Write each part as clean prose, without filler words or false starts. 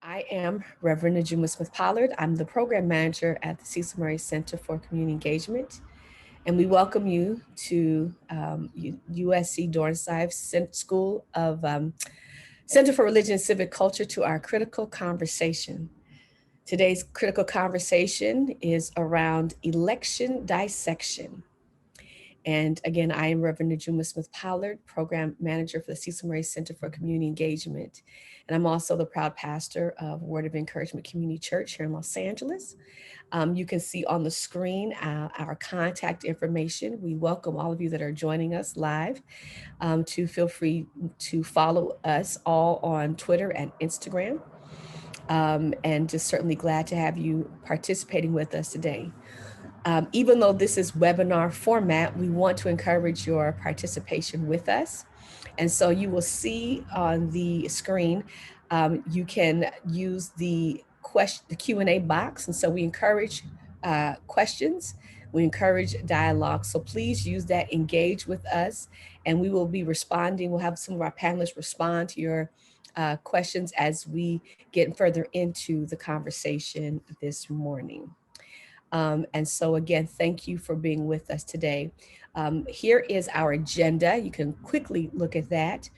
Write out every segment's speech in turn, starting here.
I am Reverend Najuma Smith-Pollard. I'm the program manager at the Cecil Murray Center for Community Engagement. And we welcome you to USC Dornsife School of Center for Religion and Civic Culture to our critical conversation. Today's critical conversation is around election dissection. And again, I am Reverend Najuma Smith-Pollard, Program Manager for the Cecil Murray Center for Community Engagement. And I'm also the proud pastor of Word of Encouragement Community Church here in Los Angeles. You can see on the screen our contact information. We welcome all of you that are joining us live to feel free to follow us all on Twitter and Instagram. And just certainly glad to have you participating with us today. Even though this is webinar format, we want to encourage your participation with us. And so you will see on the screen, you can use the Q&A box. And so we encourage questions. We encourage dialogue. So please use that, engage with us, and we will be responding. We'll have some of our panelists respond to your questions as we get further into the conversation this morning. And so again, thank you for being with us today. Here is our agenda. You can quickly look at that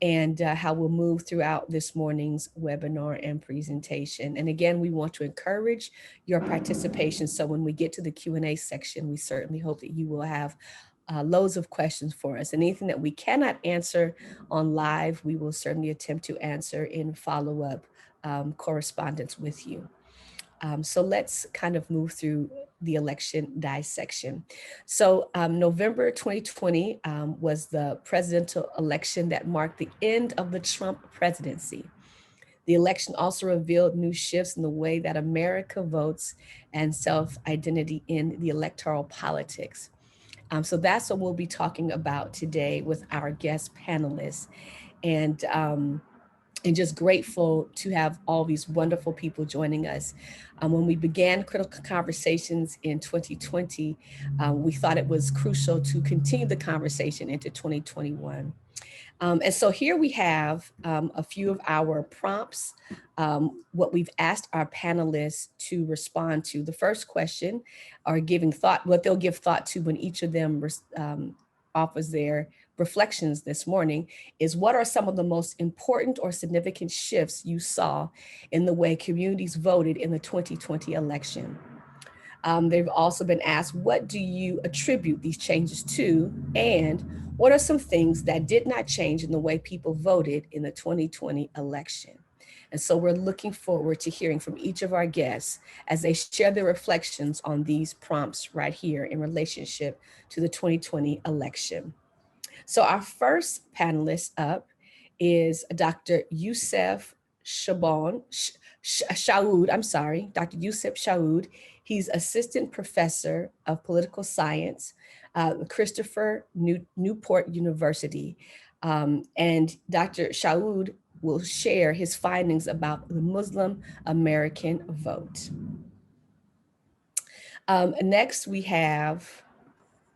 and how we'll move throughout this morning's webinar and presentation. And again, we want to encourage your participation. So when we get to the Q&A section, we certainly hope that you will have loads of questions for us. And anything that we cannot answer on live, we will certainly attempt to answer in follow-up correspondence with you. So let's kind of move through the election dissection. So November 2020 was the presidential election that marked the end of the Trump presidency. The election also revealed new shifts in the way that America votes and self-identity in the electoral politics. So that's what we'll be talking about today with our guest panelists. And just grateful to have all these wonderful people joining us. When we began Critical Conversations in 2020, we thought it was crucial to continue the conversation into 2021. And so here we have a few of our prompts, what we've asked our panelists to respond to. The first question, or giving thought, what they'll give thought to when each of them offers their reflections this morning, is what are some of the most important or significant shifts you saw in the way communities voted in the 2020 election? They've also been asked, what do you attribute these changes to? And what are some things that did not change in the way people voted in the 2020 election? And so we're looking forward to hearing from each of our guests as they share their reflections on these prompts right here in relationship to the 2020 election. So our first panelist up is Dr. Youssef Shaoud. Dr. Youssef Shaoud. He's Assistant Professor of Political Science, Christopher Newport University. And Dr. Shaoud will share his findings about the Muslim American vote. Next, we have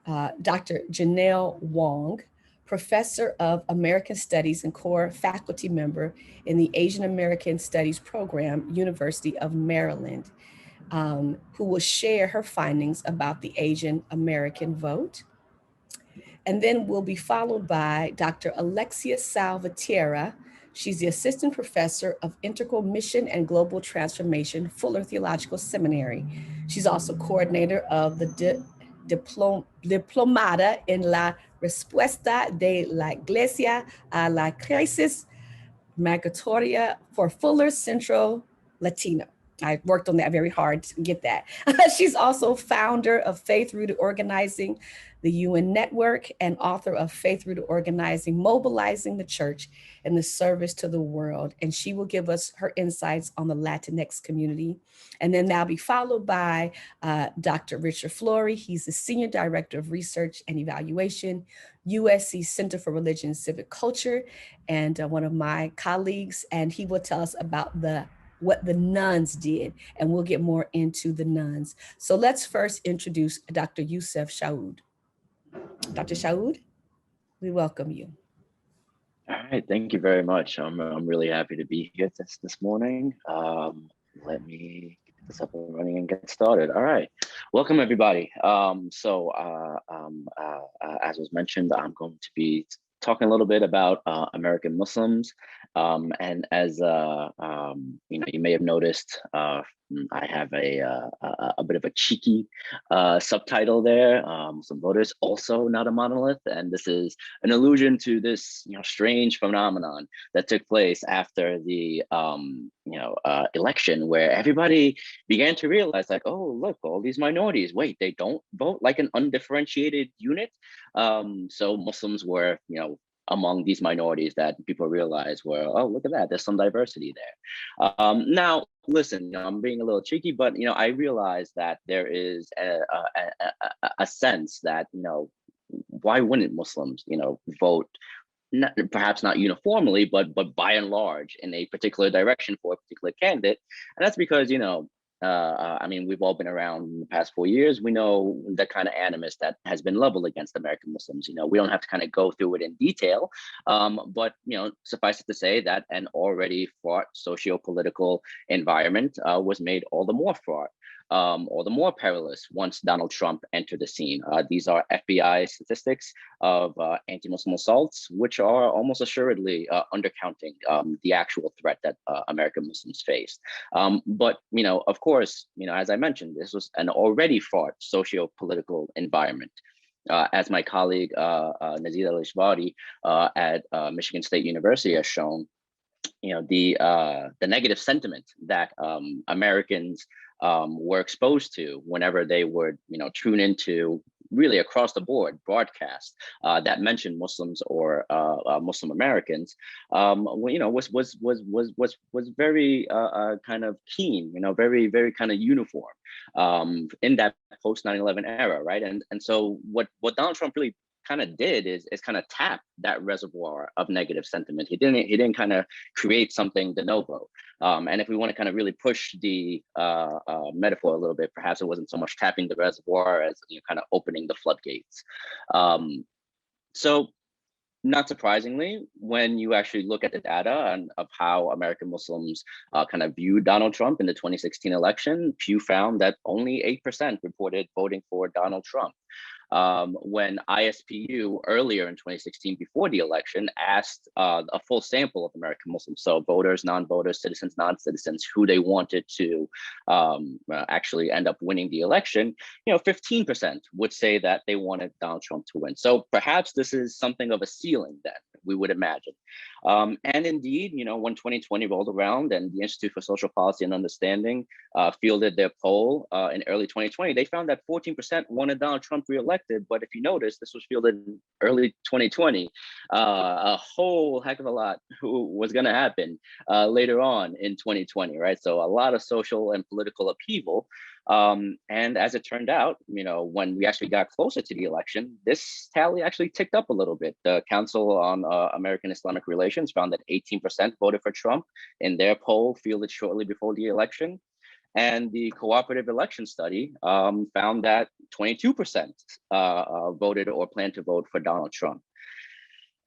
Dr. Janelle Wong, Professor of American Studies and core faculty member in the Asian American Studies program, University of Maryland, who will share her findings about the Asian American vote. And then we'll be followed by Dr. Alexia Salvatierra. She's the Assistant Professor of Integral Mission and Global Transformation, Fuller Theological Seminary. She's also coordinator of the Diplomada en la Respuesta de la Iglesia a la Crisis Migratoria for Fuller Central Latino. I worked on that very hard to get that. She's also founder of Faith Rooted Organizing, the UN Network, and author of Faith Rooted Organizing, Mobilizing the Church in the Service to the World. And she will give us her insights on the Latinx community. And then that'll be followed by Dr. Richard Flory. He's the Senior Director of Research and Evaluation, USC Center for Religion and Civic Culture, and one of my colleagues. And he will tell us about what the nuns did, and we'll get more into the nuns. So let's first introduce Dr. Youssef Shaoud. Dr. Shaoud, we welcome you. All right, thank you very much. I'm really happy to be here this morning. Let me get this up and running and get started. All right, welcome everybody. As was mentioned, I'm going to be talking a little bit about American Muslims. And as you may have noticed, I have a bit of a cheeky subtitle there. Muslim voters also not a monolith, and this is an allusion to this strange phenomenon that took place after the election, where everybody began to realize, like, oh, look, all these minorities, wait, they don't vote like an undifferentiated unit. So Muslims were among these minorities that people realize were, oh, look at that, there's some diversity there. Now listen, I'm being a little cheeky, but I realize that there is a sense that why wouldn't Muslims, vote, perhaps not uniformly, but by and large in a particular direction for a particular candidate? And that's because, I mean, we've all been around in the past 4 years. We know the kind of animus that has been leveled against American Muslims. We don't have to kind of go through it in detail, but suffice it to say that an already fraught socio-political environment was made all the more fraught, or the more perilous once Donald Trump entered the scene. These are FBI statistics of anti-Muslim assaults, which are almost assuredly undercounting the actual threat that American Muslims faced. But of course, as I mentioned, this was an already fraught socio-political environment. As my colleague Nazir al-Ishbari at Michigan State University has shown, the negative sentiment that Americans were exposed to whenever they would tune into really across the board broadcast that mentioned Muslims or Muslim Americans, was very kind of keen, very kind of uniform in that post 9/11 era, right? And so what Donald Trump really kind of did is kind of tap that reservoir of negative sentiment. He didn't kind of create something de novo. And if we want to kind of really push the metaphor a little bit, perhaps it wasn't so much tapping the reservoir as kind of opening the floodgates. So not surprisingly, when you actually look at the data and of how American Muslims kind of viewed Donald Trump in the 2016 election, Pew found that only 8% reported voting for Donald Trump. When ISPU earlier in 2016, before the election, asked a full sample of American Muslims, so voters, non-voters, citizens, non-citizens, who they wanted to actually end up winning the election, 15% would say that they wanted Donald Trump to win. So perhaps this is something of a ceiling then, we would imagine. And indeed, when 2020 rolled around and the Institute for Social Policy and Understanding fielded their poll in early 2020, they found that 14% wanted Donald Trump reelected. But if you notice, this was fielded in early 2020. A whole heck of a lot was going to happen later on in 2020, right? So a lot of social and political upheaval. And as it turned out, when we actually got closer to the election, this tally actually ticked up a little bit. The Council on American Islamic Relations found that 18% voted for Trump in their poll fielded shortly before the election. And the Cooperative Election Study found that 22% voted or planned to vote for Donald Trump.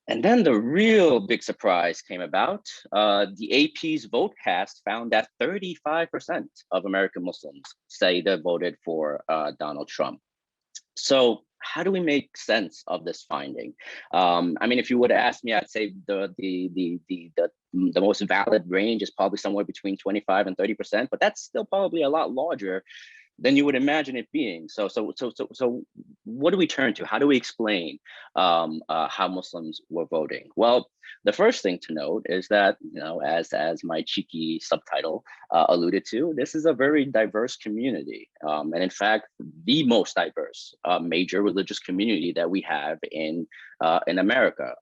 And then the real big surprise came about. The AP's VoteCast found that 35% of American Muslims say they voted for Donald Trump. So how do we make sense of this finding? I mean, if you would ask me, I'd say the most valid range is probably somewhere between 25 and 30%, but that's still probably a lot larger than you would imagine it being. So what do we turn to? How do we explain how Muslims were voting? Well, the first thing to note is that, as my cheeky subtitle alluded to, this is a very diverse community. And in fact, the most diverse major religious community that we have in America.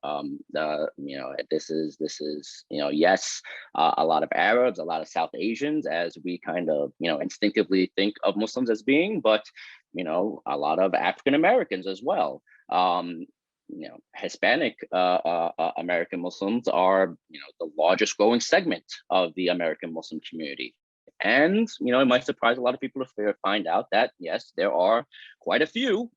This is yes, a lot of Arabs, a lot of South Asians, as we kind of instinctively think of Muslims as being, but a lot of African Americans as well. Hispanic American Muslims are the largest growing segment of the American Muslim community. And it might surprise a lot of people to find out that yes, there are quite a few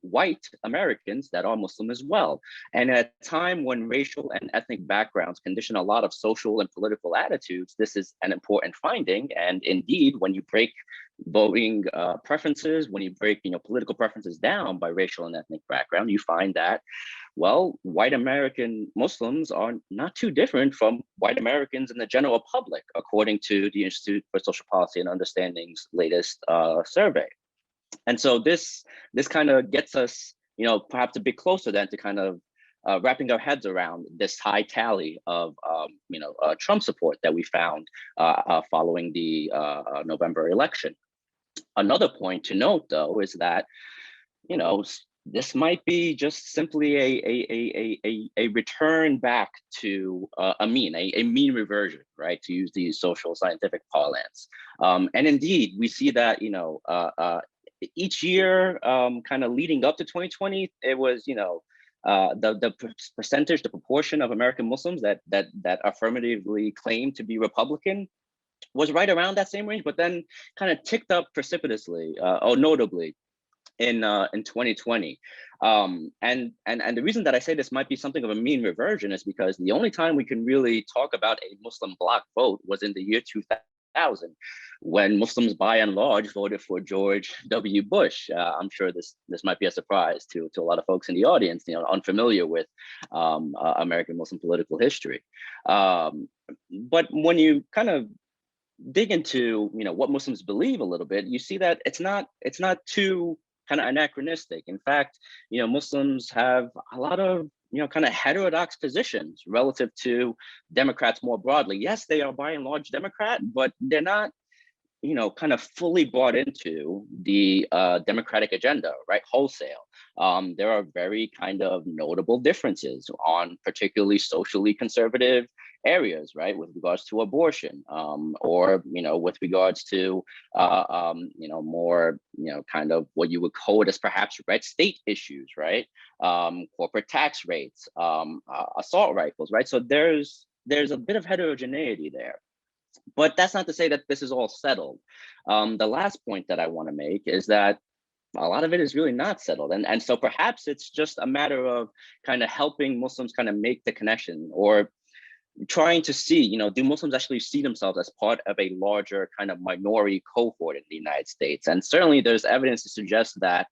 white Americans that are Muslim as well. And at a time when racial and ethnic backgrounds condition a lot of social and political attitudes, this is an important finding. And indeed, when you break voting preferences, when you break political preferences down by racial and ethnic background, you find that, well, white American Muslims are not too different from white Americans in the general public, according to the Institute for Social Policy and Understanding's latest survey. And so this kind of gets us, perhaps a bit closer then to kind of wrapping our heads around this high tally of, Trump support that we found following the November election. Another point to note, though, is that, this might be just simply a return back to a mean reversion, right? To use the social scientific parlance. And indeed, we see that, each year, kind of leading up to 2020, it was, the percentage, the proportion of American Muslims that affirmatively claimed to be Republican was right around that same range, but then kind of ticked up precipitously, or notably, in 2020. And the reason that I say this might be something of a mean reversion is because the only time we can really talk about a Muslim bloc vote was in the year 2000, when Muslims by and large voted for George W. Bush. I'm sure this might be a surprise to a lot of folks in the audience, unfamiliar with American Muslim political history. But when you kind of dig into what Muslims believe a little bit, you see that it's not too kind of anachronistic. In fact, Muslims have a lot of kind of heterodox positions relative to Democrats more broadly. Yes, they are by and large Democrat, but they're not kind of fully bought into the democratic agenda, right? Wholesale. There are very kind of notable differences on particularly socially conservative areas, right? With regards to abortion, or, with regards to, more, kind of what you would code as perhaps red state issues, right? Corporate tax rates, assault rifles, right? So there's a bit of heterogeneity there. But that's not to say that this is all settled. The last point that I want to make is that a lot of it is really not settled. And so perhaps it's just a matter of kind of helping Muslims kind of make the connection, or trying to see, do Muslims actually see themselves as part of a larger kind of minority cohort in the United States? And certainly there's evidence to suggest that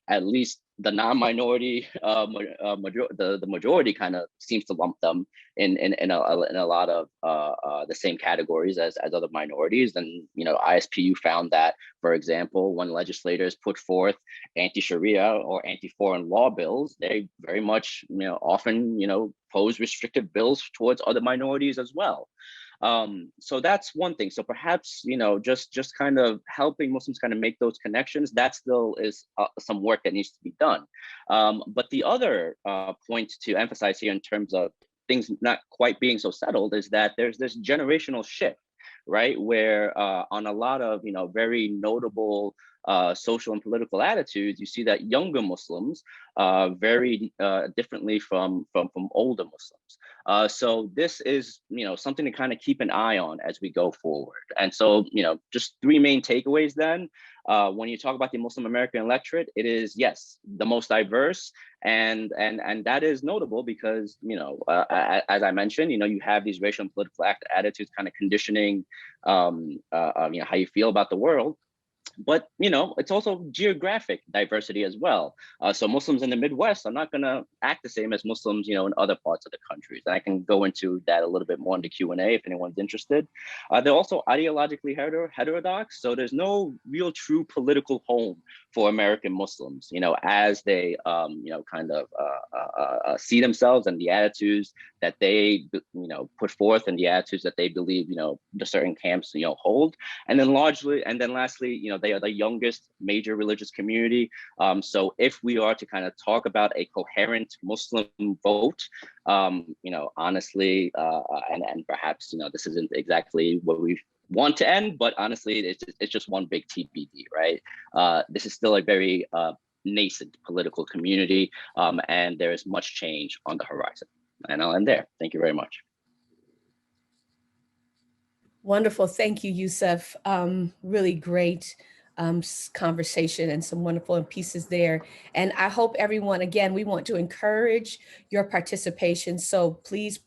at least the non-minority, the majority kind of seems to lump them in a lot of the same categories as other minorities. And ISPU found that, for example, when legislators put forth anti-Sharia or anti-foreign law bills, they very much often pose restrictive bills towards other minorities as well. So that's one thing. So perhaps, just kind of helping Muslims kind of make those connections, that still is some work that needs to be done. But the other point to emphasize here in terms of things not quite being so settled is that there's this generational shift, right? Where on a lot of, very notable social and political attitudes, you see that younger Muslims vary differently from older Muslims. So this is, something to kind of keep an eye on as we go forward. And so, just three main takeaways then. When you talk about the Muslim American electorate, it is, yes, the most diverse, and that is notable because, as I mentioned, you have these racial and political attitudes kind of conditioning, how you feel about the world. But, it's also geographic diversity as well. So Muslims in the Midwest are not going to act the same as Muslims, in other parts of the country. And I can go into that a little bit more in the Q&A if anyone's interested. They're also ideologically heterodox. So there's no real true political home for American Muslims, as they, kind of see themselves and the attitudes that they, put forth and the attitudes that they believe, the certain camps, hold. And then lastly, they are the youngest major religious community. So if we are to kind of talk about a coherent Muslim vote, honestly, and perhaps, this isn't exactly what we want to end, but honestly, it's just one big TBD, right? This is still a very nascent political community, and there is much change on the horizon. And I'll end there. Thank you very much. Wonderful. Thank you, Yusuf. Really great conversation and some wonderful pieces there. And I hope everyone, again, we want to encourage your participation. So please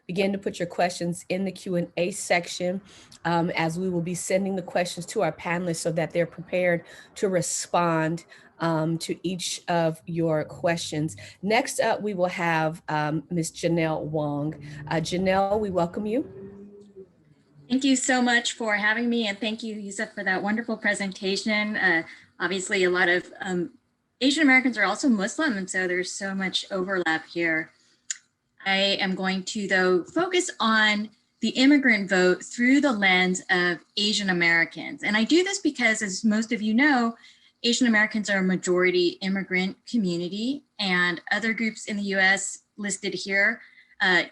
begin to put your questions in the Q&A section, as we will be sending the questions to our panelists so that they're prepared to respond to each of your questions. Next up, we will have Ms. Janelle Wong. Janelle, we welcome you. Thank you so much for having me, and thank you, Yusuf, for that wonderful presentation. Obviously, a lot of Asian Americans are also Muslim, and so there's so much overlap here. I am going to, though, focus on the immigrant vote through the lens of Asian Americans. And I do this because, as most of you know, Asian Americans are a majority immigrant community, and other groups in the US listed here,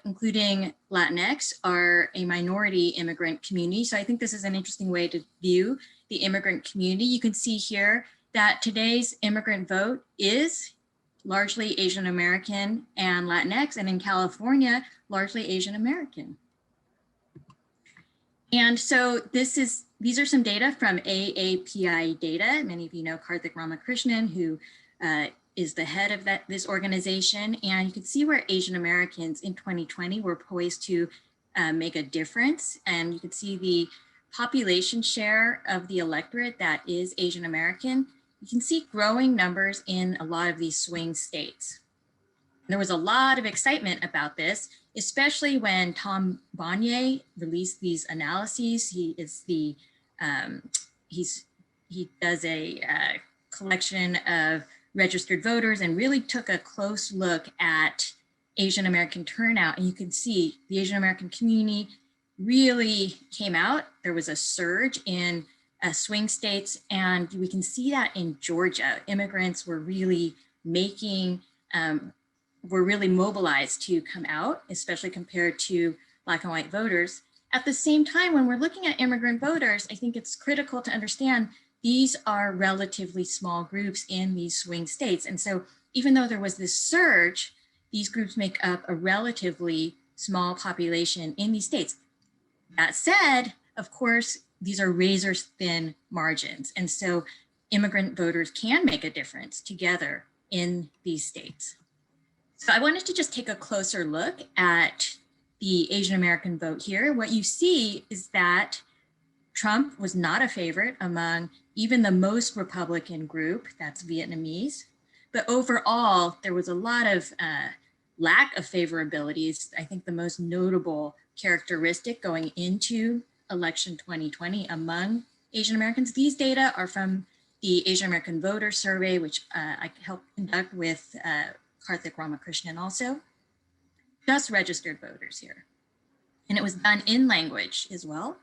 including Latinx, are a minority immigrant community. So I think this is an interesting way to view the immigrant community. You can see here that today's immigrant vote is largely Asian American and Latinx, and in California, largely Asian American. And so these are some data from AAPI data. Many of you know Karthik Ramakrishnan, who is the head of this organization. And you can see where Asian Americans in 2020 were poised to make a difference. And you can see the population share of the electorate that is Asian American. You can see growing numbers in a lot of these swing states. There was a lot of excitement about this, especially when Tom Bonnier released these analyses. He does a collection of registered voters and really took a close look at Asian American turnout. And you can see the Asian American community really came out. There was a surge in swing states, and we can see that in Georgia. Immigrants were really mobilized to come out, especially compared to Black and white voters. At the same time, when we're looking at immigrant voters, I think it's critical to understand these are relatively small groups in these swing states. And so even though there was this surge, these groups make up a relatively small population in these states. That said, of course, these are razor thin margins. And so immigrant voters can make a difference together in these states. So I wanted to just take a closer look at the Asian American vote here. What you see is that Trump was not a favorite among even the most Republican group, that's Vietnamese. But overall, there was a lot of lack of favorabilities. I think the most notable characteristic going into election 2020 among Asian Americans. These data are from the Asian American Voter Survey, which I helped conduct with Karthik Ramakrishnan also, just registered voters here. And it was done in language as well.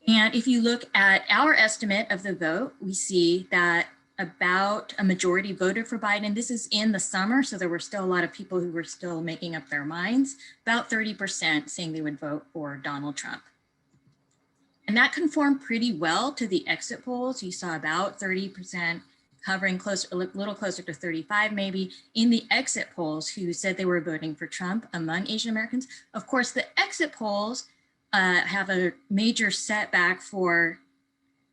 And if you look at our estimate of the vote, we see that about a majority voted for Biden. This is in the summer, so there were still a lot of people who were still making up their minds, about 30% saying they would vote for Donald Trump. And that conformed pretty well to the exit polls. You saw about 30% hovering close, a little closer to 35 maybe, in the exit polls who said they were voting for Trump among Asian Americans. Of course, the exit polls have a major setback for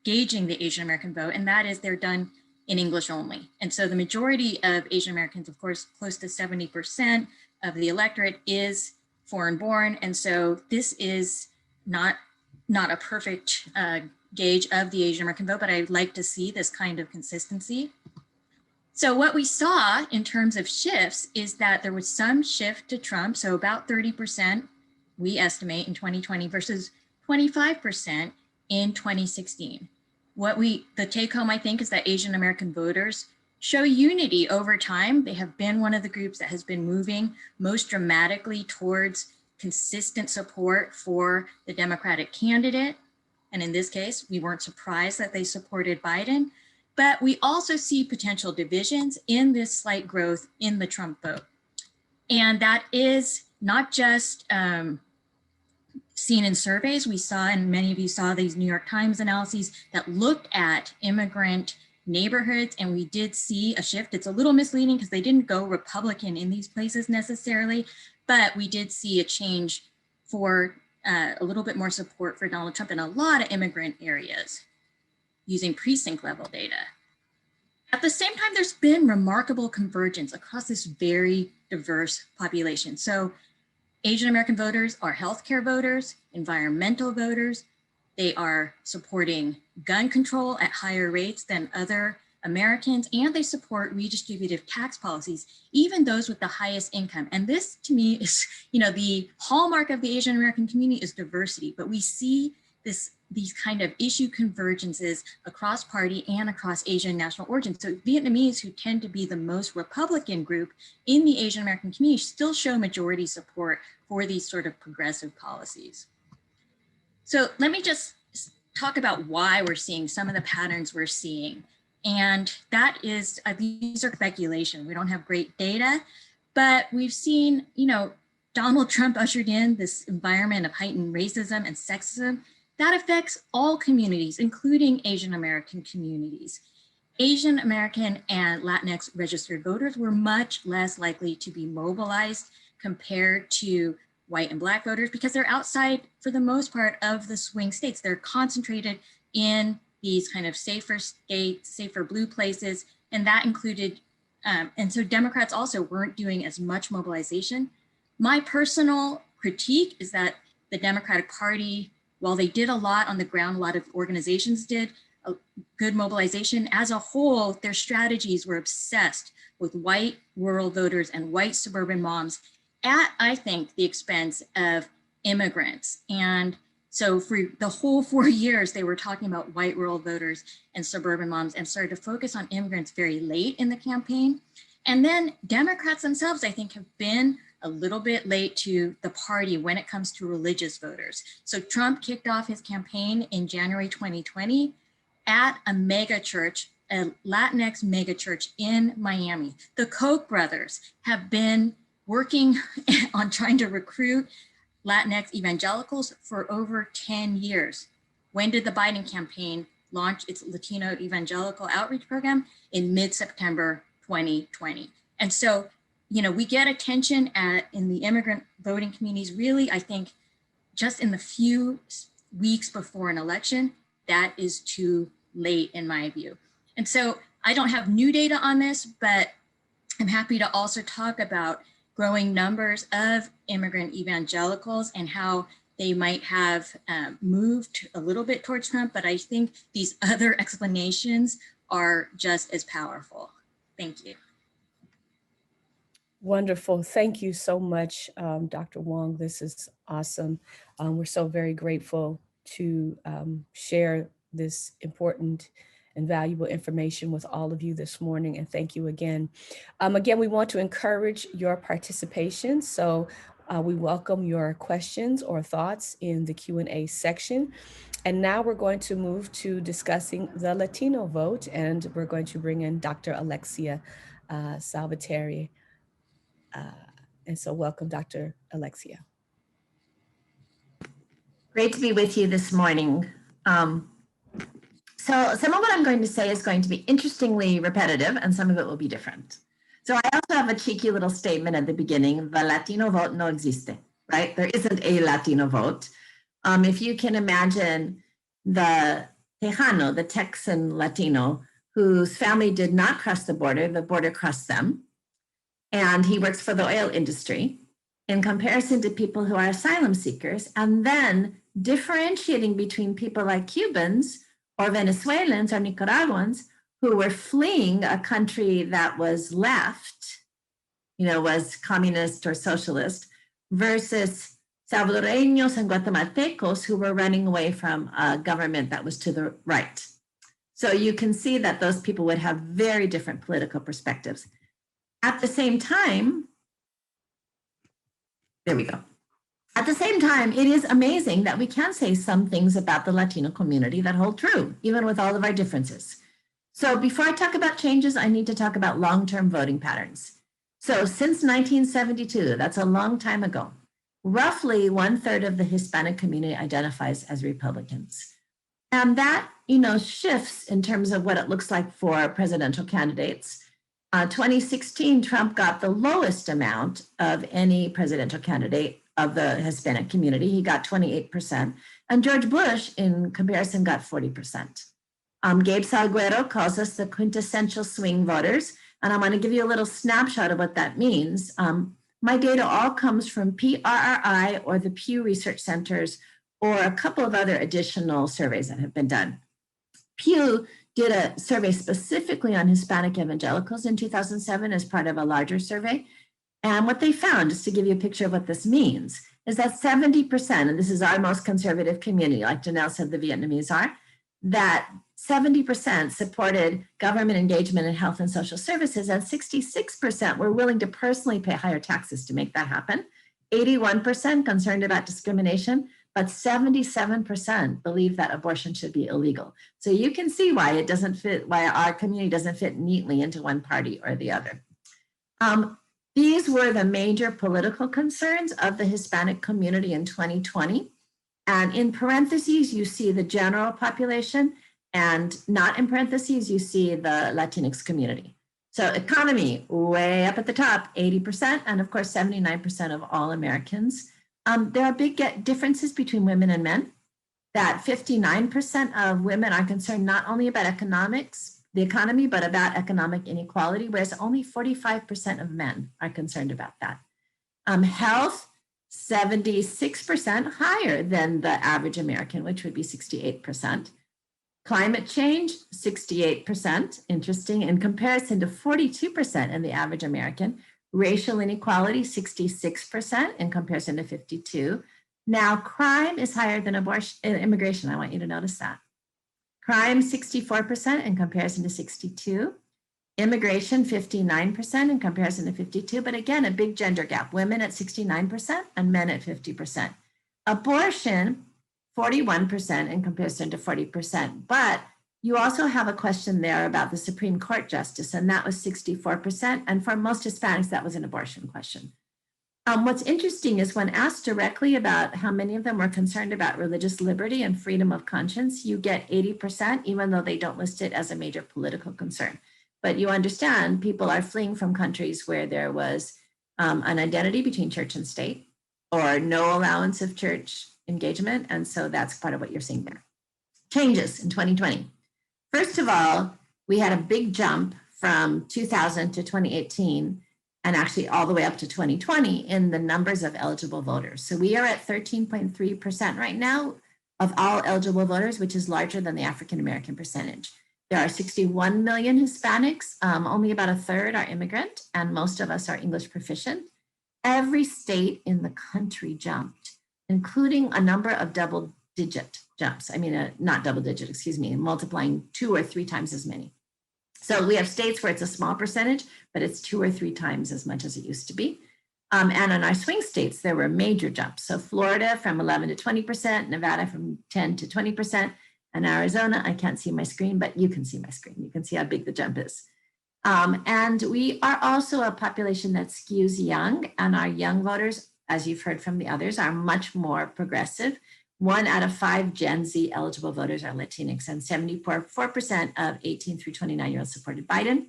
gauging the Asian American vote, and that is they're done in English only. And so the majority of Asian Americans, of course, close to 70% of the electorate is foreign born. And so this is not a perfect gauge of the Asian American vote, but I'd like to see this kind of consistency. So what we saw in terms of shifts is that there was some shift to Trump. So about 30% we estimate in 2020 versus 25% in 2016. The take home, I think, is that Asian American voters show unity over time. They have been one of the groups that has been moving most dramatically towards consistent support for the Democratic candidate. And in this case, we weren't surprised that they supported Biden, but we also see potential divisions in this slight growth in the Trump vote. And that is not just seen in surveys. We saw, and many of you saw these New York Times analyses that looked at immigrant neighborhoods, and we did see a shift. It's a little misleading because they didn't go Republican in these places necessarily, but we did see a change for a little bit more support for Donald Trump in a lot of immigrant areas. using precinct level data. At the same time, there's been remarkable convergence across this very diverse population. So Asian American voters are healthcare voters, environmental voters. They are supporting gun control at higher rates than other Americans, and they support redistributive tax policies, even those with the highest income. And this, to me, is, the hallmark of the Asian American community is diversity, but we see these kind of issue convergences across party and across Asian national origin. So Vietnamese, who tend to be the most Republican group in the Asian American community, still show majority support for these sort of progressive policies. So let me just talk about why we're seeing some of the patterns we're seeing. And that is, these are speculation. We don't have great data, but we've seen, Donald Trump ushered in this environment of heightened racism and sexism that affects all communities, including Asian American communities. Asian American and Latinx registered voters were much less likely to be mobilized compared to white and Black voters because they're outside, for the most part, of the swing states. They're concentrated in these kind of safer states, safer blue places, and that included, and so Democrats also weren't doing as much mobilization. My personal critique is that the Democratic Party, while they did a lot on the ground, a lot of organizations did a good mobilization, as a whole, their strategies were obsessed with white rural voters and white suburban moms at, I think, the expense of immigrants. And so for the whole 4 years, they were talking about white rural voters and suburban moms and started to focus on immigrants very late in the campaign. And then Democrats themselves, I think, have been a little bit late to the party when it comes to religious voters. So Trump kicked off his campaign in January 2020 at a mega church, a Latinx mega church in Miami. The Koch brothers have been working on trying to recruit Latinx evangelicals for over 10 years. When did the Biden campaign launch its Latino evangelical outreach program? In mid-September 2020. And so, we get attention in the immigrant voting communities, really, I think, just in the few weeks before an election. That is too late in my view. And so I don't have new data on this, but I'm happy to also talk about growing numbers of immigrant evangelicals and how they might have moved a little bit towards Trump, but I think these other explanations are just as powerful. Thank you. Wonderful. Thank you so much, Dr. Wong. This is awesome. We're so very grateful to share this important and valuable information with all of you this morning. And thank you again. Again, we want to encourage your participation. So we welcome your questions or thoughts in the Q&A section. And now we're going to move to discussing the Latino vote. And we're going to bring in Dr. Alexia Salvatore. And so welcome, Dr. Alexia. Great to be with you this morning. So some of what I'm going to say is going to be interestingly repetitive and some of it will be different. So I also have a cheeky little statement at the beginning, the Latino vote no existe, right? There isn't a Latino vote. If you can imagine the Tejano, the Texan Latino, whose family did not cross the border crossed them. And he works for the oil industry in comparison to people who are asylum seekers, and then differentiating between people like Cubans or Venezuelans or Nicaraguans who were fleeing a country that was left, was communist or socialist, versus Salvadoreños and Guatemaltecos who were running away from a government that was to the right. So you can see that those people would have very different political perspectives. At the same time, there we go. At the same time, it is amazing that we can say some things about the Latino community that hold true, even with all of our differences. So before I talk about changes, I need to talk about long-term voting patterns. So since 1972, that's a long time ago, roughly 1/3 of the Hispanic community identifies as Republicans. And that, shifts in terms of what it looks like for presidential candidates. 2016, Trump got the lowest amount of any presidential candidate of the Hispanic community. He got 28%. And George Bush, in comparison, got 40%. Gabe Salguero calls us the quintessential swing voters. And I'm going to give you a little snapshot of what that means. My data all comes from PRRI or the Pew Research Centers or a couple of other additional surveys that have been done. Pew did a survey specifically on Hispanic evangelicals in 2007 as part of a larger survey. And what they found, just to give you a picture of what this means, is that 70%, and this is our most conservative community, like Janelle said the Vietnamese are, that 70% supported government engagement in health and social services, and 66% were willing to personally pay higher taxes to make that happen. 81% concerned about discrimination, but 77% believe that abortion should be illegal. So you can see why it doesn't fit, why our community doesn't fit neatly into one party or the other. These were the major political concerns of the Hispanic community in 2020. And in parentheses, you see the general population, and not in parentheses, you see the Latinx community. So economy, way up at the top, 80%, and of course, 79% of all Americans. There are big differences between women and men, that 59% of women are concerned not only about the economy, but about economic inequality, whereas only 45% of men are concerned about that. Health, 76% higher than the average American, which would be 68%. Climate change, 68%, interesting, in comparison to 42% in the average American. Racial inequality, 66% in comparison to 52%. Now, crime is higher than immigration. I want you to notice that. Crime, 64% in comparison to 62%. Immigration, 59% in comparison to 52%. But again, a big gender gap. Women at 69% and men at 50%. Abortion, 41% in comparison to 40%. But you also have a question there about the Supreme Court justice, and that was 64%. And for most Hispanics, that was an abortion question. What's interesting is when asked directly about how many of them were concerned about religious liberty and freedom of conscience, you get 80%, even though they don't list it as a major political concern. But you understand people are fleeing from countries where there was an identity between church and state or no allowance of church engagement. And so that's part of what you're seeing there. Changes in 2020. First of all, we had a big jump from 2000 to 2018 and actually all the way up to 2020 in the numbers of eligible voters. So we are at 13.3% right now of all eligible voters, which is larger than the African-American percentage. There are 61 million Hispanics, only about a third are immigrant, and most of us are English proficient. Every state in the country jumped, including a number of double-digit jumps. I mean, not double-digit, excuse me, multiplying 2 or 3 times as many. So we have states where it's a small percentage, but it's 2 or 3 times as much as it used to be. And in our swing states, there were major jumps. So Florida from 11 to 20%, Nevada from 10 to 20%, and Arizona, I can't see my screen, but you can see my screen. You can see how big the jump is. And we are also a population that skews young, and our young voters, as you've heard from the others, are much more progressive. 1 out of 5 Gen Z eligible voters are Latinx, and 74% of 18 through 29-year-olds supported Biden.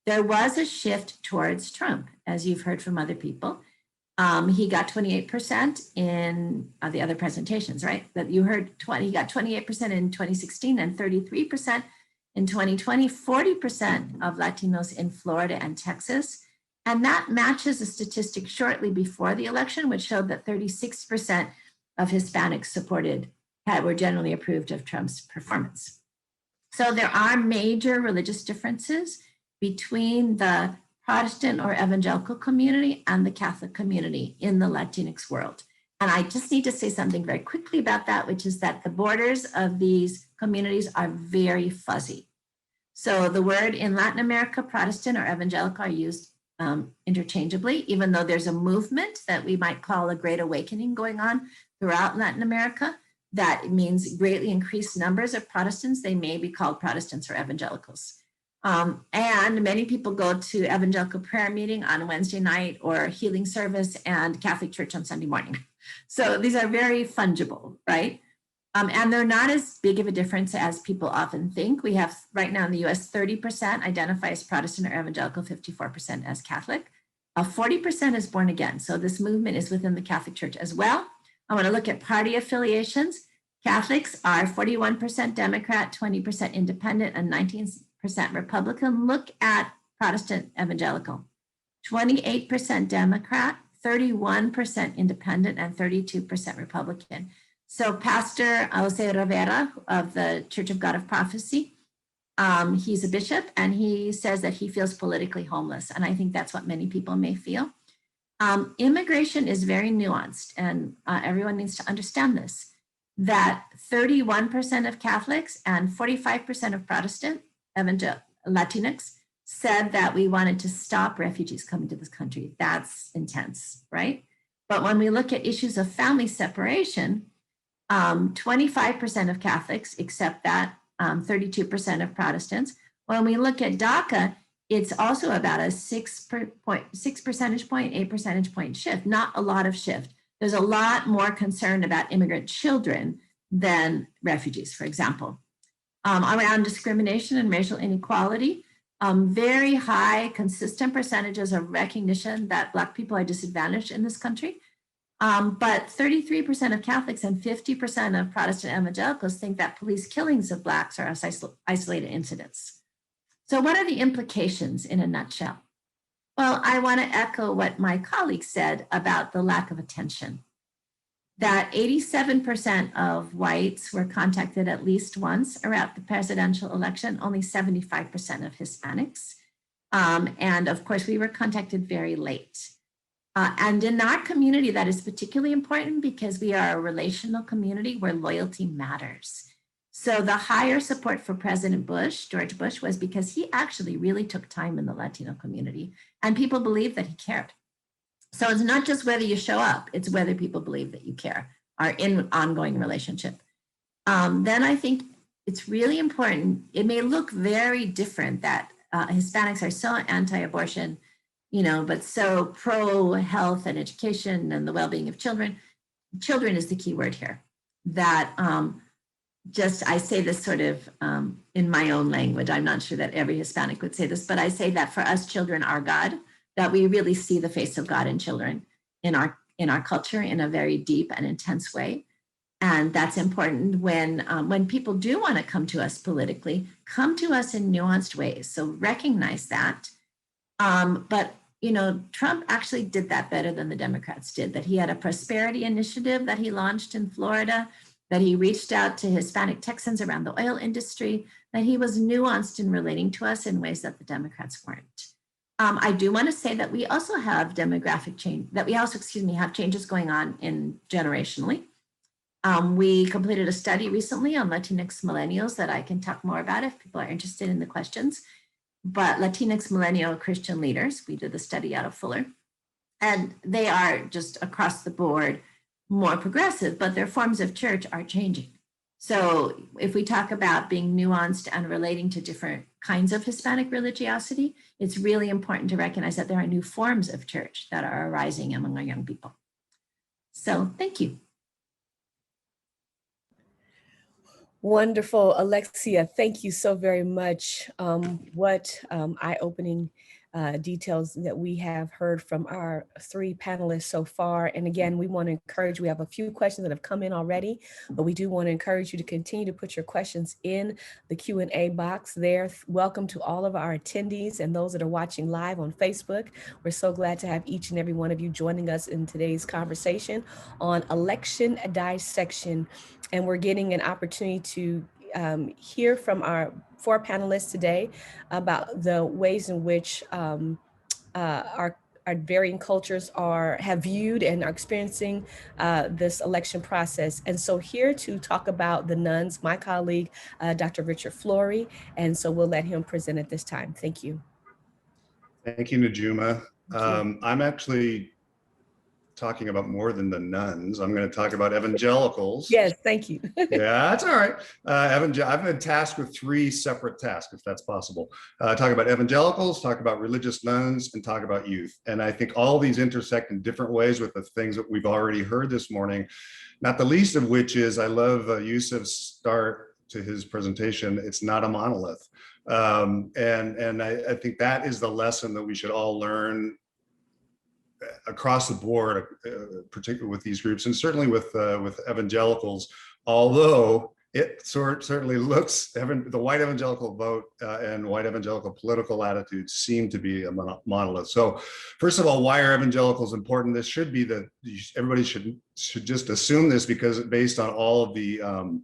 There was a shift towards Trump, as you've heard from other people. He got 28% in the other presentations, right? That you heard he got 28% in 2016 and 33% in 2020, 40% of Latinos in Florida and Texas. And that matches a statistic shortly before the election, which showed that 36% of Hispanics were generally approved of Trump's performance. So there are major religious differences between the Protestant or evangelical community and the Catholic community in the Latinx world. And I just need to say something very quickly about that, which is that the borders of these communities are very fuzzy. So the word in Latin America, Protestant or evangelical, are used interchangeably, even though there's a movement that we might call a great awakening going on throughout Latin America. That means greatly increased numbers of Protestants. They may be called Protestants or evangelicals. And many people go to evangelical prayer meeting on Wednesday night or healing service and Catholic church on Sunday morning. So these are very fungible, right? And they're not as big of a difference as people often think. We have right now in the US, 30% identify as Protestant or evangelical, 54% as Catholic. 40% is born again. So this movement is within the Catholic Church as well. I want to look at party affiliations. Catholics are 41% Democrat, 20% Independent, and 19% Republican. Look at Protestant Evangelical, 28% Democrat, 31% Independent, and 32% Republican. So Pastor Jose Rivera of the Church of God of Prophecy, he's a bishop, and he says that he feels politically homeless. And I think that's what many people may feel. Immigration is very nuanced, and everyone needs to understand this, that 31% of Catholics and 45% of Protestant Latinx said that we wanted to stop refugees coming to this country. That's intense, right? But when we look at issues of family separation, 25% of Catholics accept that, 32% of Protestants. When we look at DACA, it's also about a 6 percentage point, 8 percentage point shift, not a lot of shift. There's a lot more concern about immigrant children than refugees, for example. Around discrimination and racial inequality, very high, consistent percentages of recognition that Black people are disadvantaged in this country. But 33% of Catholics and 50% of Protestant evangelicals think that police killings of Blacks are isolated incidents. So what are the implications in a nutshell? Well, I want to echo what my colleague said about the lack of attention. That 87% of whites were contacted at least once around the presidential election, only 75% of Hispanics. And of course, we were contacted very late. And in our community, that is particularly important because we are a relational community where loyalty matters. So the higher support for President Bush, George Bush, was because he actually really took time in the Latino community, and people believed that he cared. So it's not just whether you show up, it's whether people believe that you care, are in an ongoing relationship. Then I think it's really important. It may look very different that Hispanics are so anti-abortion, but so pro-health and education and the well-being of children. Children is the key word here. That I say this sort of in my own language. I'm not sure that every Hispanic would say this, but I say that for us, children are God, that we really see the face of God in children in our culture in a very deep and intense way. And that's important when people do want to come to us politically, come to us in nuanced ways. So recognize that. But Trump actually did that better than the Democrats did, that he had a prosperity initiative that he launched in Florida, that he reached out to Hispanic Texans around the oil industry, that he was nuanced in relating to us in ways that the Democrats weren't. I do want to say that we also have demographic change, that we also, have changes going on generationally. We completed a study recently on Latinx millennials that I can talk more about if people are interested in the questions. But Latinx millennial Christian leaders, we did the study out of Fuller, and they are just across the board more progressive, but their forms of church are changing. So if we talk about being nuanced and relating to different kinds of Hispanic religiosity, it's really important to recognize that there are new forms of church that are arising among our young people. So thank you. Wonderful, Alexia. Thank you so very much. What eye-opening details that we have heard from our three panelists so far. And again, we want to encourage, we have a few questions that have come in already, but we do want to encourage you to continue to put your questions in the Q&A box there. Welcome to all of our attendees and those that are watching live on Facebook. We're so glad to have each and every one of you joining us in today's conversation on election dissection. And we're getting an opportunity to hear from our four panelists today about the ways in which our varying cultures have viewed and are experiencing this election process. And so here to talk about the nuns, my colleague, Dr. Richard Flory. And so we'll let him present at this time. Thank you. Thank you, Najuma. I'm actually talking about more than the nuns. I'm going to talk about evangelicals. Yes, thank you. Yeah, that's all right. I've been tasked with three separate tasks, if that's possible. Talk about evangelicals, talk about religious nuns, and talk about youth. And I think all these intersect in different ways with the things that we've already heard this morning, not the least of which is I love Yusuf's start to his presentation. It's not a monolith. And I think that is the lesson that we should all learn across the board, particularly with these groups, and certainly with evangelicals, although it certainly looks, the white evangelical vote and white evangelical political attitudes seem to be a monolith. So first of all, why are evangelicals important? This should be everybody should just assume this, because based on all of the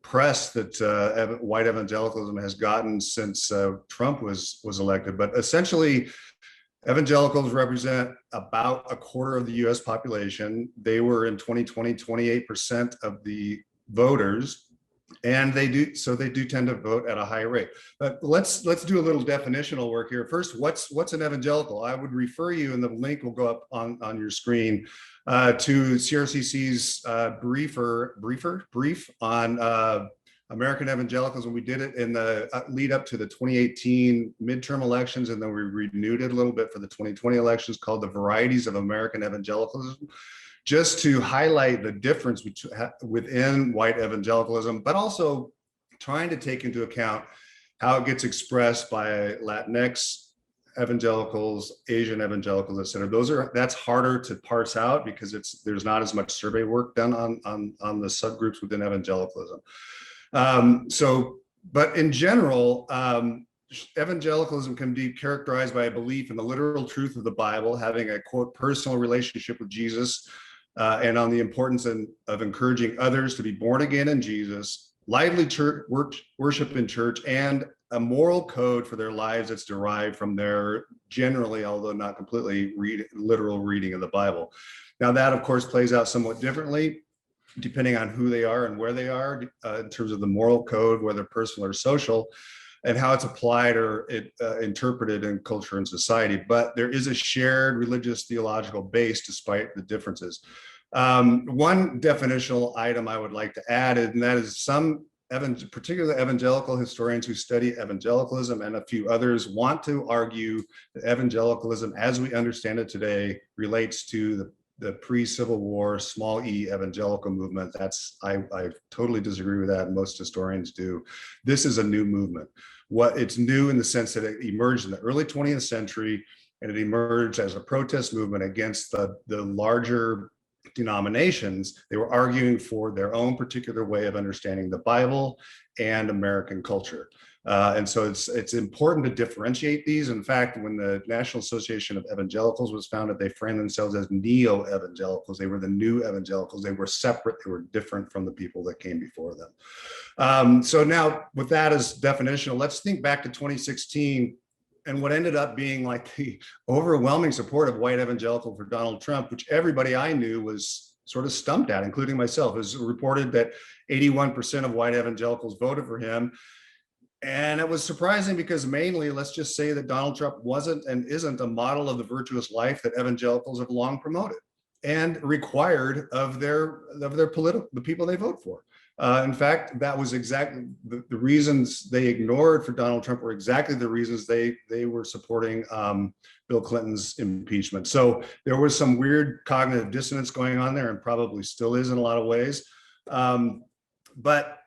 press that white evangelicalism has gotten since Trump was elected. But essentially, evangelicals represent about a quarter of the US population. They were in 2020, 28% of the voters, and they do tend to vote at a high rate. But let's do a little definitional work here. First, what's an evangelical? I would refer you, and the link will go up on your screen, to CRCC's brief on American evangelicalism. We did it in the lead up to the 2018 midterm elections, and then we renewed it a little bit for the 2020 elections, called The Varieties of American Evangelicalism, just to highlight the difference within white evangelicalism, but also trying to take into account how it gets expressed by Latinx evangelicals, Asian evangelicals, et cetera. That's harder to parse out because there's not as much survey work done on the subgroups within evangelicalism. But in general, evangelicalism can be characterized by a belief in the literal truth of the Bible, having a, quote, personal relationship with Jesus, and on the importance of encouraging others to be born again in Jesus, lively worship in church, and a moral code for their lives that's derived from their generally, although not completely, literal reading of the Bible. Now that, of course, plays out somewhat differently depending on who they are and where they are in terms of the moral code, whether personal or social, and how it's applied or interpreted in culture and society. But there is a shared religious theological base despite the differences. One definitional item I would like to add, and that is some particularly evangelical historians who study evangelicalism and a few others want to argue that evangelicalism, as we understand it today, relates to the pre-Civil War small e evangelical movement. I totally disagree with that. Most historians do. This is a new movement. It's new in the sense that it emerged in the early 20th century, and it emerged as a protest movement against the larger denominations. They were arguing for their own particular way of understanding the Bible and American culture. And so it's important to differentiate these. In fact, when the National Association of Evangelicals was founded, they framed themselves as neo-evangelicals. They were the new evangelicals. They were separate. They were different from the people that came before them. So now, with that as definitional, let's think back to 2016 and what ended up being like the overwhelming support of white evangelical for Donald Trump, which everybody I knew was sort of stumped at, including myself. It was reported that 81% of white evangelicals voted for him. And it was surprising because mainly, let's just say that Donald Trump wasn't and isn't a model of the virtuous life that evangelicals have long promoted and required of the people they vote for. In fact, that was exactly the reasons they ignored for Donald Trump were exactly the reasons they were supporting Bill Clinton's impeachment. So there was some weird cognitive dissonance going on there, and probably still is in a lot of ways. But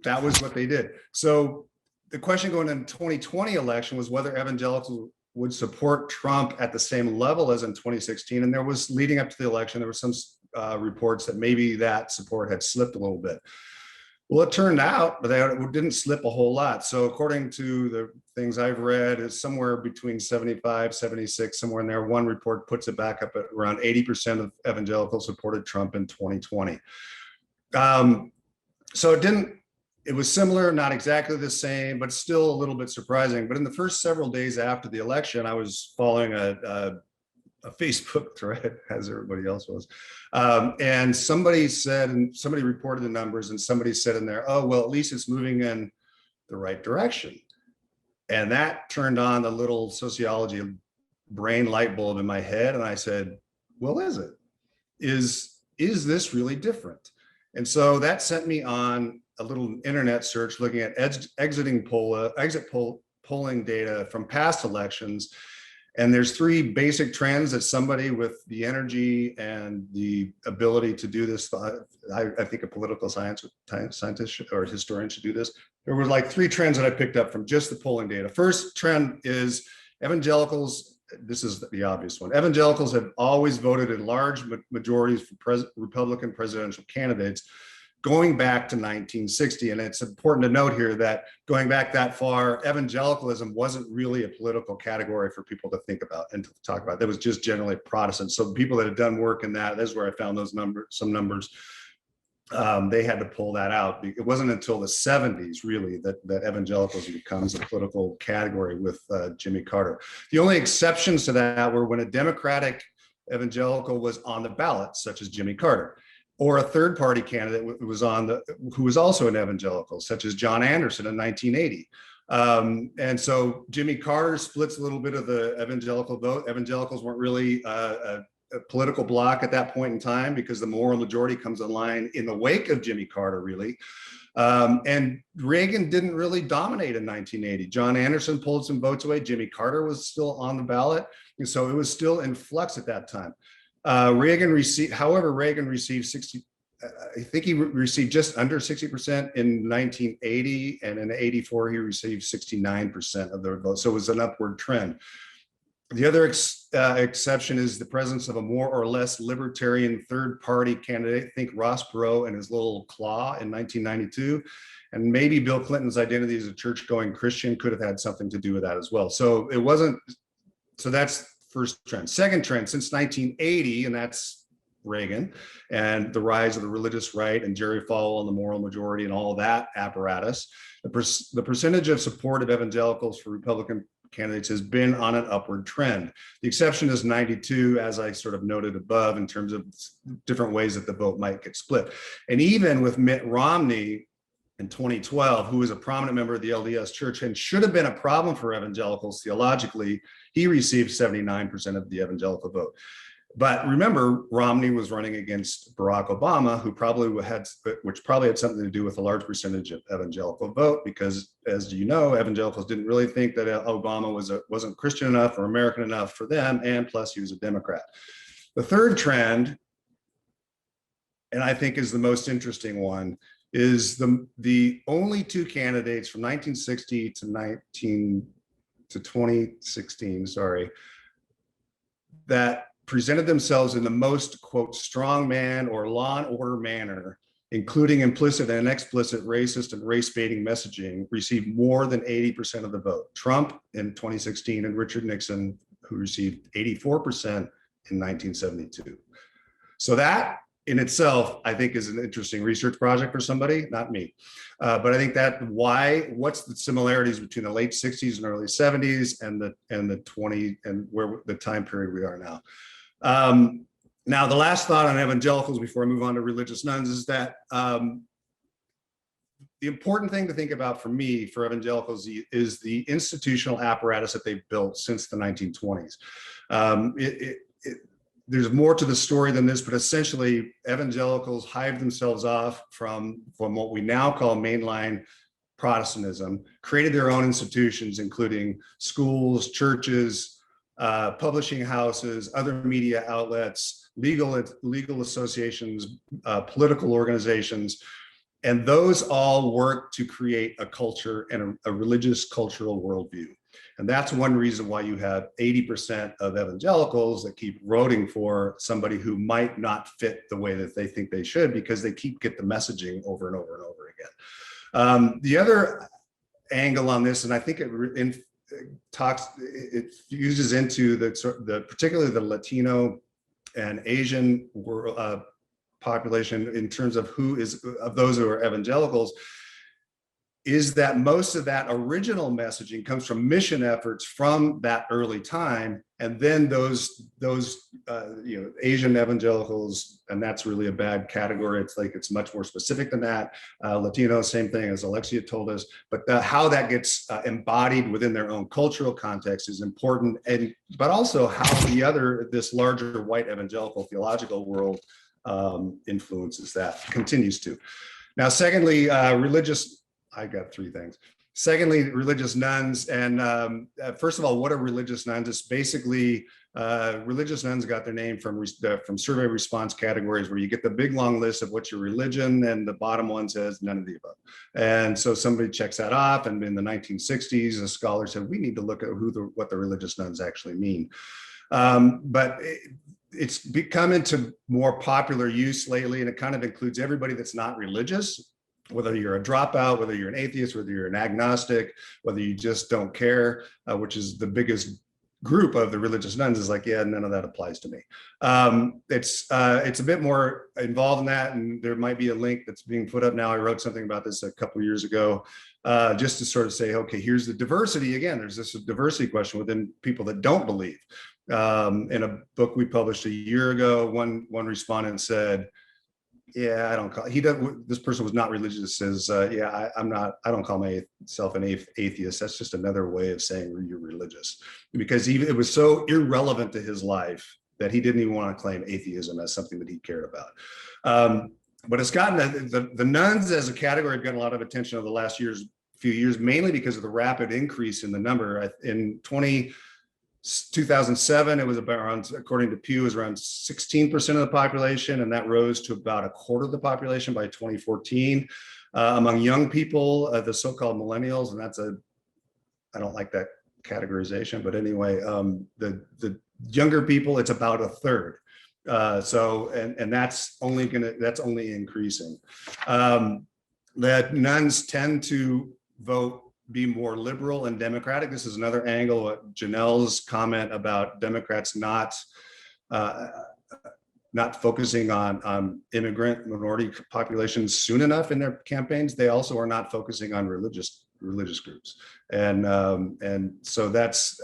that was what they did. So the question going into the 2020 election was whether evangelicals would support Trump at the same level as in 2016. And there was, leading up to the election, there were some reports that maybe that support had slipped a little bit. Well, it turned out that it didn't slip a whole lot. So according to the things I've read, it's somewhere between 75, 76, somewhere in there. One report puts it back up at around 80% of evangelicals supported Trump in 2020. So it was similar, not exactly the same, but still a little bit surprising. But in the first several days after the election, I was following a Facebook thread, as everybody else was. And somebody reported the numbers, and somebody said in there, oh, well, at least it's moving in the right direction. And that turned on the little sociology brain light bulb in my head. And I said, well, is it? Is this really different? And so that sent me on a little internet search looking at exit polling data from past elections. And there's three basic trends that somebody with the energy and the ability to do this, I think a political scientist or historian should do this. There were like three trends that I picked up from just the polling data. First trend is evangelicals this is the obvious one. Evangelicals have always voted in large majorities for Republican presidential candidates going back to 1960. And it's important to note here that going back that far, evangelicalism wasn't really a political category for people to think about and to talk about. That was just generally Protestant. So people that had done work in that, is where I found those numbers, some numbers. They had to pull that out. It wasn't until the 70s, really, that evangelicalism becomes a political category with Jimmy Carter. The only exceptions to that were when a Democratic evangelical was on the ballot, such as Jimmy Carter, or a third-party candidate who was also an evangelical, such as John Anderson in 1980. And so Jimmy Carter splits a little bit of the evangelical vote. Evangelicals weren't really a political bloc at that point in time because the moral majority comes online in the wake of Jimmy Carter, really. And Reagan didn't really dominate in 1980. John Anderson pulled some votes away. Jimmy Carter was still on the ballot. And so it was still in flux at that time. Reagan received 60, I think he received just under 60% in 1980. And in 84, he received 69% of the vote. So it was an upward trend. The other exception is the presence of a more or less libertarian third-party candidate. Think Ross Perot and his little claw in 1992. And maybe Bill Clinton's identity as a church-going Christian could have had something to do with that as well. So it wasn't, so that's first trend. Second trend, since 1980, and that's Reagan and the rise of the religious right and Jerry Falwell and the moral majority and all of that apparatus, the percentage of support of evangelicals for Republican candidates has been on an upward trend. The exception is 92, as I sort of noted above, in terms of different ways that the vote might get split. And even with Mitt Romney in 2012, who was a prominent member of the LDS Church and should have been a problem for evangelicals theologically, he received 79% of the evangelical vote. But remember, Romney was running against Barack Obama, which probably had something to do with a large percentage of evangelical vote, because, as you know, evangelicals didn't really think that Obama wasn't Christian enough or American enough for them, and plus he was a Democrat. The third trend, and I think is the most interesting one, is the only two candidates from 1960 to 2016, that presented themselves in the most, quote, strongman or law and order manner, including implicit and explicit racist and race-baiting messaging, received more than 80% of the vote. Trump in 2016 and Richard Nixon, who received 84% in 1972. So that in itself, I think, is an interesting research project for somebody, not me. But I think what's the similarities between the late 60s and early 70s and where the time period we are now. Now, the last thought on evangelicals before I move on to religious nuns is that the important thing to think about for me, for evangelicals, is the institutional apparatus that they've built since the 1920s. There's more to the story than this, but essentially evangelicals hived themselves off from what we now call mainline Protestantism, created their own institutions, including schools, churches, publishing houses, other media outlets, legal associations, political organizations, and those all work to create a culture and a religious cultural worldview. And that's one reason why you have 80% of evangelicals that keep voting for somebody who might not fit the way that they think they should, because they get the messaging over and over and over again. The other angle on this, and I think it fuses into particularly the Latino and Asian population in terms of of those who are evangelicals, is that most of that original messaging comes from mission efforts from that early time, and then those Asian evangelicals, and that's really a bad category. It's much more specific than that. Latino, same thing, as Alexia told us, but how that gets embodied within their own cultural context is important, but also how this larger white evangelical theological world influences that, continues to. Now, secondly, I got three things. Secondly, religious nuns. And first of all, what are religious nuns? It's basically religious nuns got their name from survey response categories, where you get the big long list of what's your religion, and the bottom one says none of the above. And so somebody checks that off, and in the 1960s, a scholar said we need to look at what the religious nuns actually mean. But it's become into more popular use lately, and it kind of includes everybody that's not religious, whether you're a dropout, whether you're an atheist, whether you're an agnostic, whether you just don't care, which is the biggest group of the religious nuns, is like, yeah, none of that applies to me. It's a bit more involved in that, and there might be a link that's being put up now. I wrote something about this a couple of years ago, just to sort of say, okay, here's the diversity. Again, there's this diversity question within people that don't believe. In a book we published a year ago, one respondent said, yeah, I don't call, this person was not religious, says, yeah, I don't call myself an atheist. That's just another way of saying you're religious, because it was so irrelevant to his life that he didn't even want to claim atheism as something that he cared about. But it's gotten, the nuns as a category have gotten a lot of attention over the last few years, mainly because of the rapid increase in the number. In 2007, it was about around, according to Pew, it was around 16% of the population, and that rose to about a quarter of the population by 2014. Among young people, the so-called millennials, and I don't like that categorization, but anyway, the younger people, it's about a third. And that's only increasing. That nuns tend to be more liberal and democratic. This is another angle, Janelle's comment about Democrats not focusing on immigrant minority populations soon enough in their campaigns. They also are not focusing on religious groups, and so that's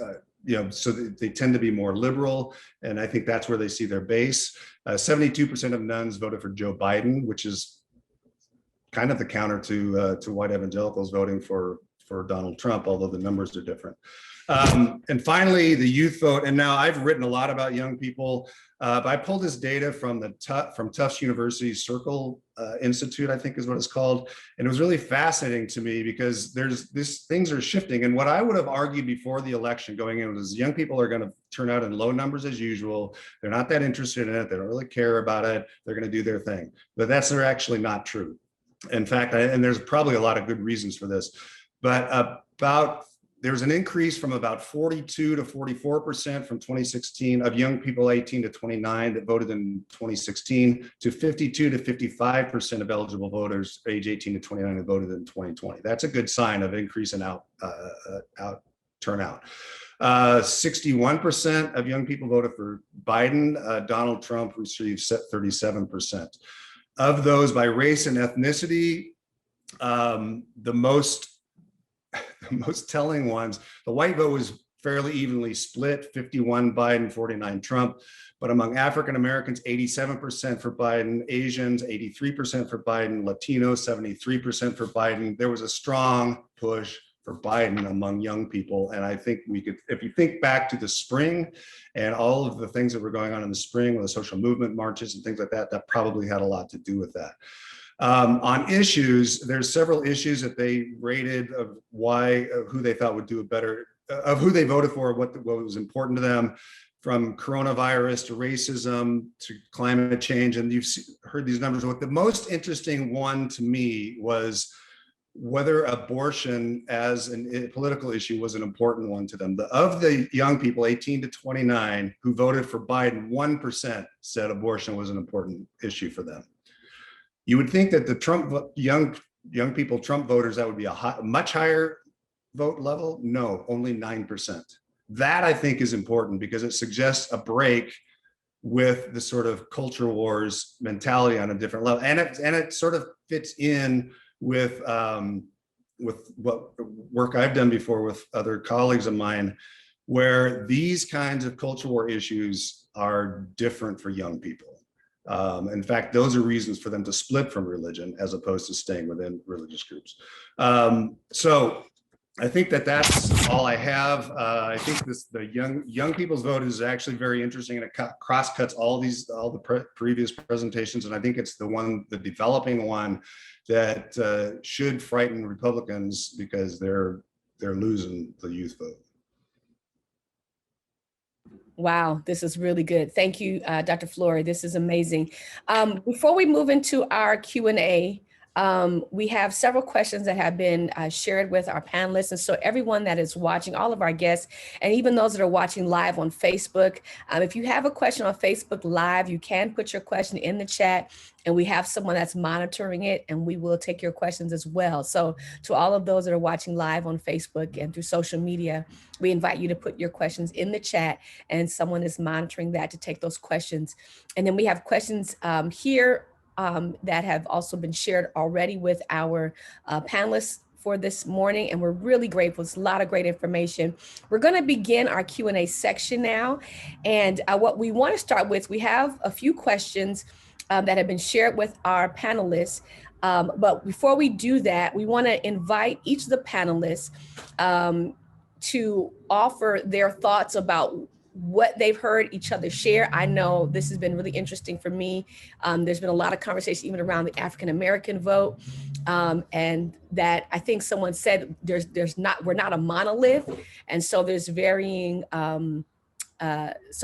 so they tend to be more liberal, and I think that's where they see their base. 72% of nuns voted for Joe Biden, which is kind of the counter to white evangelicals voting for Donald Trump, although the numbers are different. And finally, the youth vote. And now I've written a lot about young people, but I pulled this data from Tufts University Circle Institute, I think is what it's called. And it was really fascinating to me, because things are shifting. And what I would have argued before the election going in was young people are going to turn out in low numbers as usual. They're not that interested in it. They don't really care about it. They're going to do their thing. But that's actually not true. In fact, and there's probably a lot of good reasons for this, but there's an increase from about 42 to 44% from 2016 of young people 18 to 29 that voted in 2016 to 52 to 55% of eligible voters age 18 to 29 that voted in 2020. That's a good sign of increase in turnout. 61% of young people voted for Biden. Donald Trump received 37%. Of those by race and ethnicity, the most telling ones, the white vote was fairly evenly split, 51 Biden, 49 Trump. But among African Americans, 87% for Biden, Asians, 83% for Biden, Latinos, 73% for Biden. There was a strong push for Biden among young people. And I think if you think back to the spring and all of the things that were going on in the spring with the social movement marches and things like that, that probably had a lot to do with that. On issues, there's several issues that they rated of who they thought would do it better, of who they voted for, what was important to them, from coronavirus to racism to climate change. And you've heard these numbers. What the most interesting one to me was whether abortion as a political issue was an important one to them. Of the young people 18 to 29 who voted for Biden, 1% said abortion was an important issue for them. You would think that the young people, Trump voters, that would be a much higher vote level. No, only 9%. That I think is important, because it suggests a break with the sort of culture wars mentality on a different level, and it sort of fits in with what work I've done before with other colleagues of mine, where these kinds of culture war issues are different for young people. In fact, those are reasons for them to split from religion as opposed to staying within religious groups. So I think that that's all I have. I think the young people's vote is actually very interesting, and it cross cuts all the previous presentations. And I think it's the developing one that should frighten Republicans because they're losing the youth vote. Wow, this is really good. Thank you, Dr. Flory. This is amazing. Before we move into our Q&A, we have several questions that have been shared with our panelists. And so everyone that is watching, all of our guests, and even those that are watching live on Facebook, if you have a question on Facebook Live, you can put your question in the chat, and we have someone that's monitoring it, and we will take your questions as well. So to all of those that are watching live on Facebook and through social media, we invite you to put your questions in the chat, and someone is monitoring that to take those questions. And then we have questions here that have also been shared already with our panelists for this morning, and we're really grateful. It's a lot of great information. We're going to begin our Q&A section now, and what we want to start with, we have a few questions that have been shared with our panelists, but before we do that, we want to invite each of the panelists to offer their thoughts about what they've heard each other share. I know this has been really interesting for me. There's been a lot of conversation even around the African-American vote, and that I think someone said we're not a monolith, and so there's varying so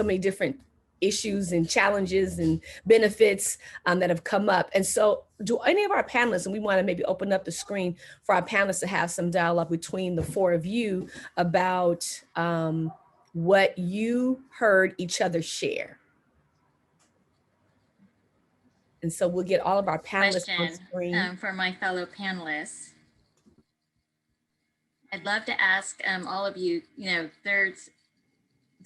many different issues and challenges and benefits that have come up. And so do any of our panelists, and we want to maybe open up the screen for our panelists to have some dialogue between the four of you about what you heard each other share. And so we'll get all of our panelists on screen. For my fellow panelists. I'd love to ask all of you, there's,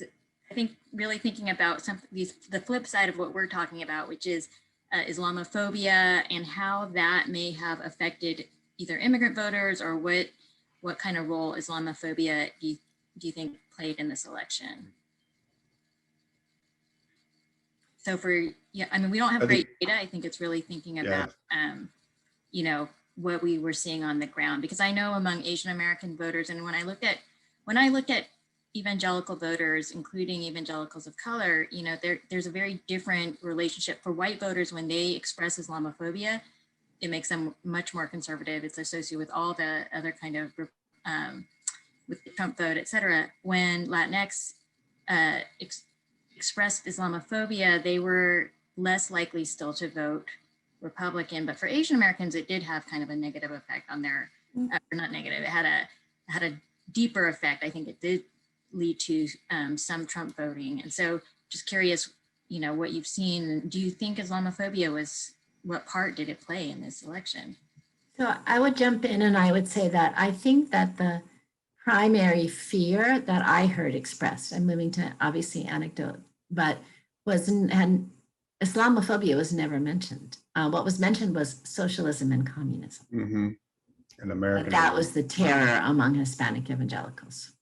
I think really thinking about the flip side of what we're talking about, which is Islamophobia and how that may have affected either immigrant voters or what kind of role Islamophobia do you think played in this election? So we don't have great data. I think it's really thinking about, what we were seeing on the ground, because I know among Asian American voters, and when I looked at evangelical voters, including evangelicals of color, there's a very different relationship for white voters. When they express Islamophobia, it makes them much more conservative. It's associated with all the other kind of, with the Trump vote, et cetera. When Latinx expressed Islamophobia, they were less likely still to vote Republican. But for Asian Americans, it did have kind of a negative effect on their, not negative, it had a deeper effect. I think it did lead to some Trump voting. And so just curious, what you've seen. Do you think Islamophobia what part did it play in this election? So I would jump in and I would say that I think that the primary fear that I heard expressed, I'm moving to obviously anecdote, but and Islamophobia was never mentioned. What was mentioned was socialism and communism. Mm-hmm. And American. That was the terror among Hispanic evangelicals.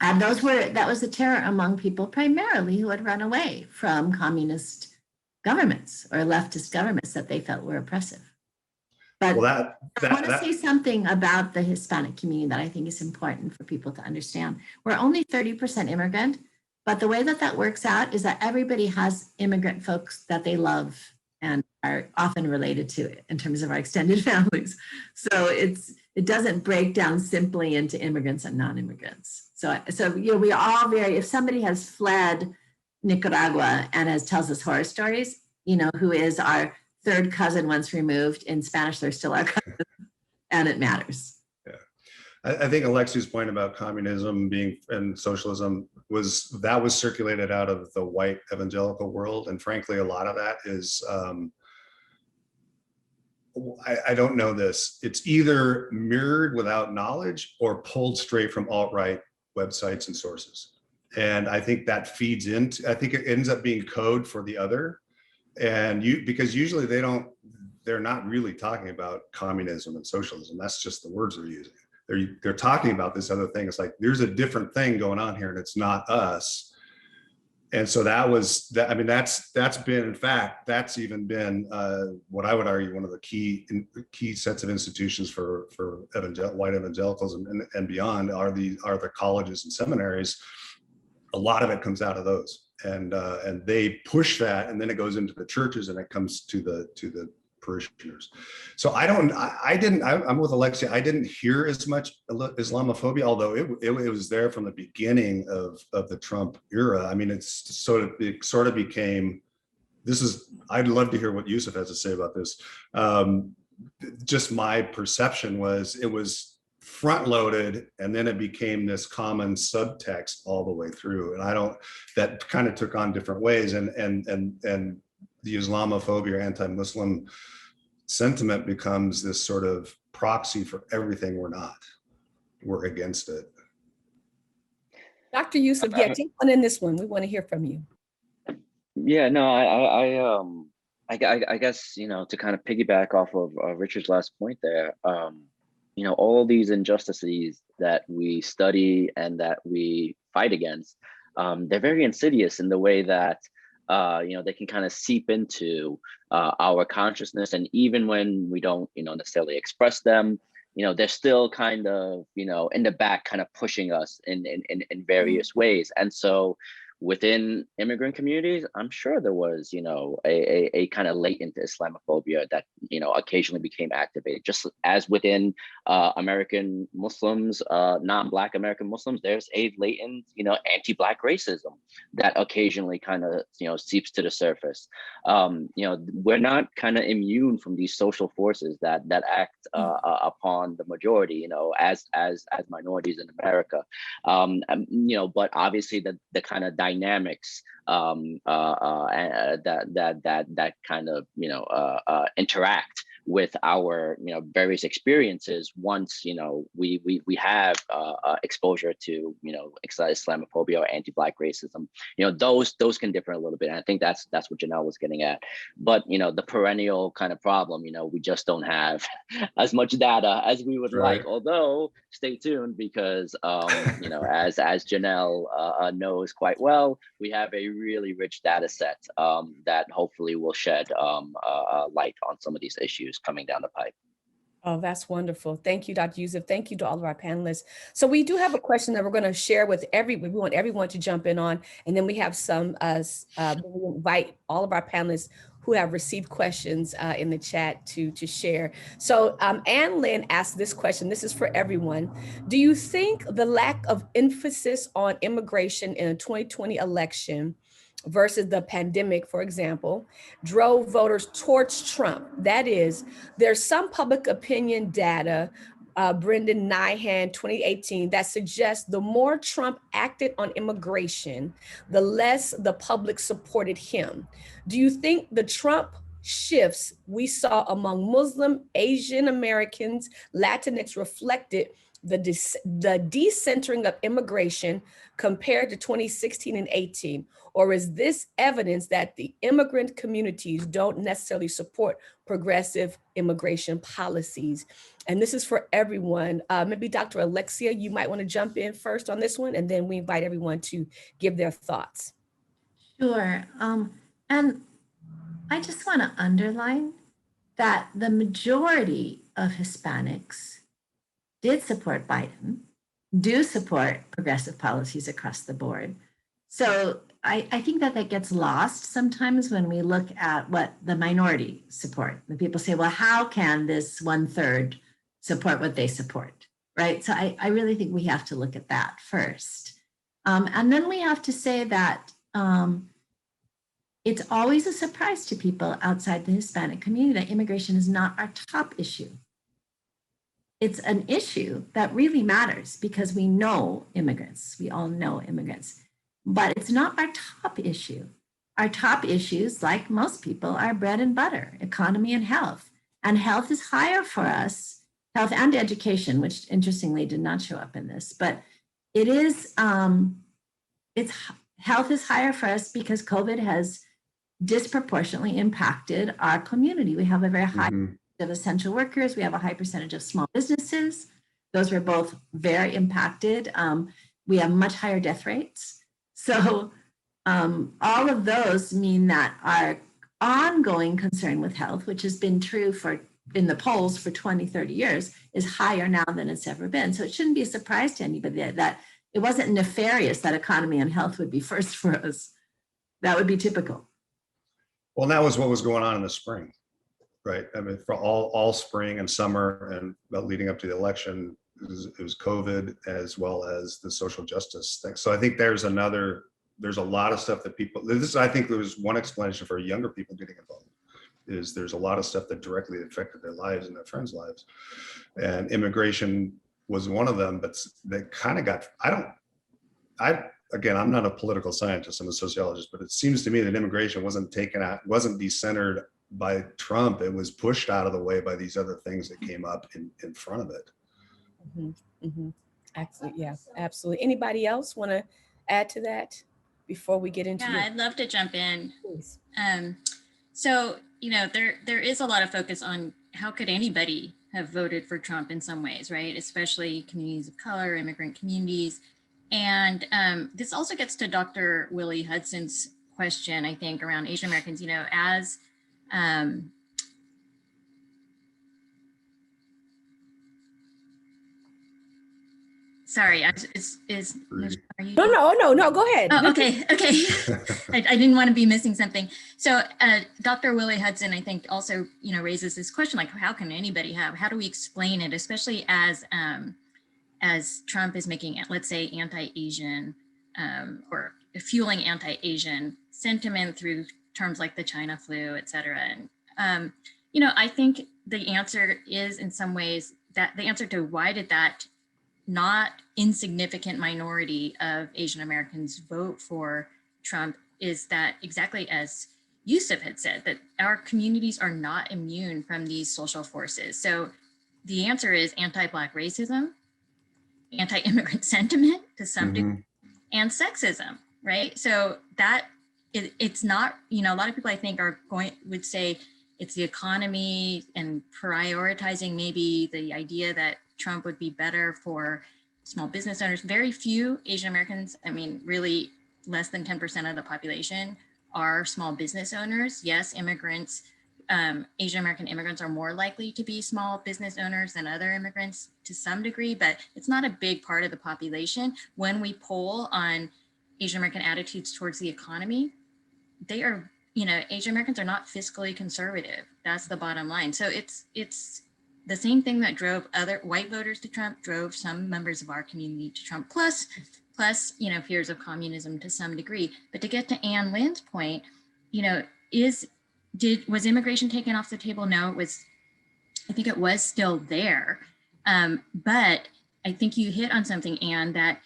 And that was the terror among people primarily who had run away from communist governments or leftist governments that they felt were oppressive. But I want to say something about the Hispanic community that I think is important for people to understand. We're only 30% immigrant, but the way that works out is that everybody has immigrant folks that they love and are often related to it in terms of our extended families. So it doesn't break down simply into immigrants and non-immigrants. So we are all if somebody has fled Nicaragua and tells us horror stories, who is our third cousin once removed, in Spanish, they're still our cousin, and it matters. Yeah, I think Alexi's point about communism and socialism was circulated out of the white evangelical world. And frankly, a lot of that is, I don't know this, it's either mirrored without knowledge or pulled straight from alt-right websites and sources. And I think that feeds into, I think it ends up being code for the other. And because usually they're not really talking about communism and socialism. That's just the words they're using. They're talking about this other thing. It's like, there's a different thing going on here and it's not us. And so that was that. I mean, that's been, in fact, that's even been what I would argue one of the key sets of institutions for white evangelicals and beyond are the colleges and seminaries. A lot of it comes out of those, and they push that, and then it goes into the churches, and it comes to the parishioners. So I'm with Alexia. I didn't hear as much Islamophobia, although it was there from the beginning of the Trump era. I mean, it sort of became, I'd love to hear what Yusuf has to say about this. Just my perception was it was front loaded, and then it became this common subtext all the way through. And that kind of took on different ways, and the Islamophobia or anti-Muslim sentiment becomes this sort of proxy for everything we're not. We're against it. Dr. Yusuf, yeah, take one in this one. We want to hear from you. Yeah, no, I guess, to kind of piggyback off of Richard's last point there, all these injustices that we study and that we fight against, they're very insidious in the way that they can kind of seep into our consciousness, and even when we don't, necessarily express them, they're still kind of, in the back, kind of pushing us in various ways. And so within immigrant communities, I'm sure there was, a kind of latent Islamophobia that, occasionally became activated, just as within American Muslims, non-Black American Muslims, there's a latent, anti-Black racism that occasionally kind of, seeps to the surface. We're not kind of immune from these social forces that act upon the majority, as minorities in America. But obviously the kind of dynamics that kind of interact with our various experiences once we have exposure to Islamophobia or anti-Black racism. Those can differ a little bit, and I think that's what Janelle was getting at. But the perennial kind of problem, we just don't have as much data as we would like. Although stay tuned, because as Janelle knows quite well, we have a really rich data set that hopefully will shed light on some of these issues coming down the pipe. Oh, that's wonderful. Thank you, Dr. Yusuf. Thank you to all of our panelists. So we do have a question that we're going to share with everyone. We want everyone to jump in on, and then we have some, we invite all of our panelists who have received questions in the chat to share. So Ann Lynn asked this question. This is for everyone. Do you think the lack of emphasis on immigration in a 2020 election versus the pandemic, for example, drove voters towards Trump? That is, there's some public opinion data, Brendan Nyhan, 2018, that suggests the more Trump acted on immigration, the less the public supported him. Do you think the Trump shifts we saw among Muslim, Asian Americans, Latinx reflected the decentering of immigration compared to 2016 and 18? Or is this evidence that the immigrant communities don't necessarily support progressive immigration policies? And this is for everyone. Maybe Dr. Alexia, you might want to jump in first on this one, and then we invite everyone to give their thoughts. Sure. And I just want to underline that the majority of Hispanics did support Biden, do support progressive policies across the board. So I think that gets lost sometimes when we look at what the minority support. The people say, well, how can this 1/3 support what they support, right? So I really think we have to look at that first. And then we have to say that it's always a surprise to people outside the Hispanic community that immigration is not our top issue. It's an issue that really matters because we know immigrants. We all know immigrants. But it's not our top issue. Our top issues, like most people, are bread and butter, economy and health. And health is higher for us, health and education, which interestingly did not show up in this, but it is, health is higher for us because COVID has disproportionately impacted our community. We have a very high percentage of essential workers. We have a high percentage of small businesses. Those were both very impacted. We have much higher death rates. So all of those mean that our ongoing concern with health, which has been true in the polls for 20, 30 years, is higher now than it's ever been. So it shouldn't be a surprise to anybody that it wasn't nefarious that economy and health would be first for us. That would be typical. Well, that was what was going on in the spring, right? I mean, for all spring and summer and leading up to the election, it was COVID as well as the social justice thing. So I think there's a lot of stuff that I think there was one explanation for younger people getting involved, is there's a lot of stuff that directly affected their lives and their friends' lives. And immigration was one of them, but they kind of got, again, I'm not a political scientist, I'm a sociologist, but it seems to me that immigration wasn't decentered by Trump. It was pushed out of the way by these other things that came up in front of it. Mm-hmm. Mm-hmm. Absolutely. Yeah, absolutely. Anybody else want to add to that before we get into it? Yeah, I'd love to jump in. Please. So, there is a lot of focus on how could anybody have voted for Trump in some ways, right? Especially communities of color, immigrant communities. And this also gets to Dr. Willie Hudson's question, I think, around Asian Americans, as sorry, are you? No, go ahead. Oh, okay. I didn't want to be missing something. So Dr. Willie Hudson, I think, also, raises this question, like, how can anybody how do we explain it, especially as Trump is making, let's say, anti-Asian or fueling anti-Asian sentiment through terms like the China flu, et cetera. And, I think the answer is, in some ways, that the answer to why did that not insignificant minority of Asian Americans vote for Trump is that, exactly as Yusuf had said, that our communities are not immune from these social forces. So the answer is anti-Black racism, anti-immigrant sentiment to some degree, and sexism, right? So that it's not, a lot of people I think would say it's the economy and prioritizing maybe the idea that Trump would be better for small business owners. Very few Asian Americans, really less than 10% of the population are small business owners. Yes, immigrants, Asian American immigrants are more likely to be small business owners than other immigrants to some degree, but it's not a big part of the population. When we poll on Asian American attitudes towards the economy, they are, Asian Americans are not fiscally conservative. That's the bottom line. So it's the same thing that drove other white voters to Trump, drove some members of our community to Trump, plus fears of communism to some degree. But to get to Ann Lynn's point, was immigration taken off the table? No, I think it was still there. But I think you hit on something, Ann, that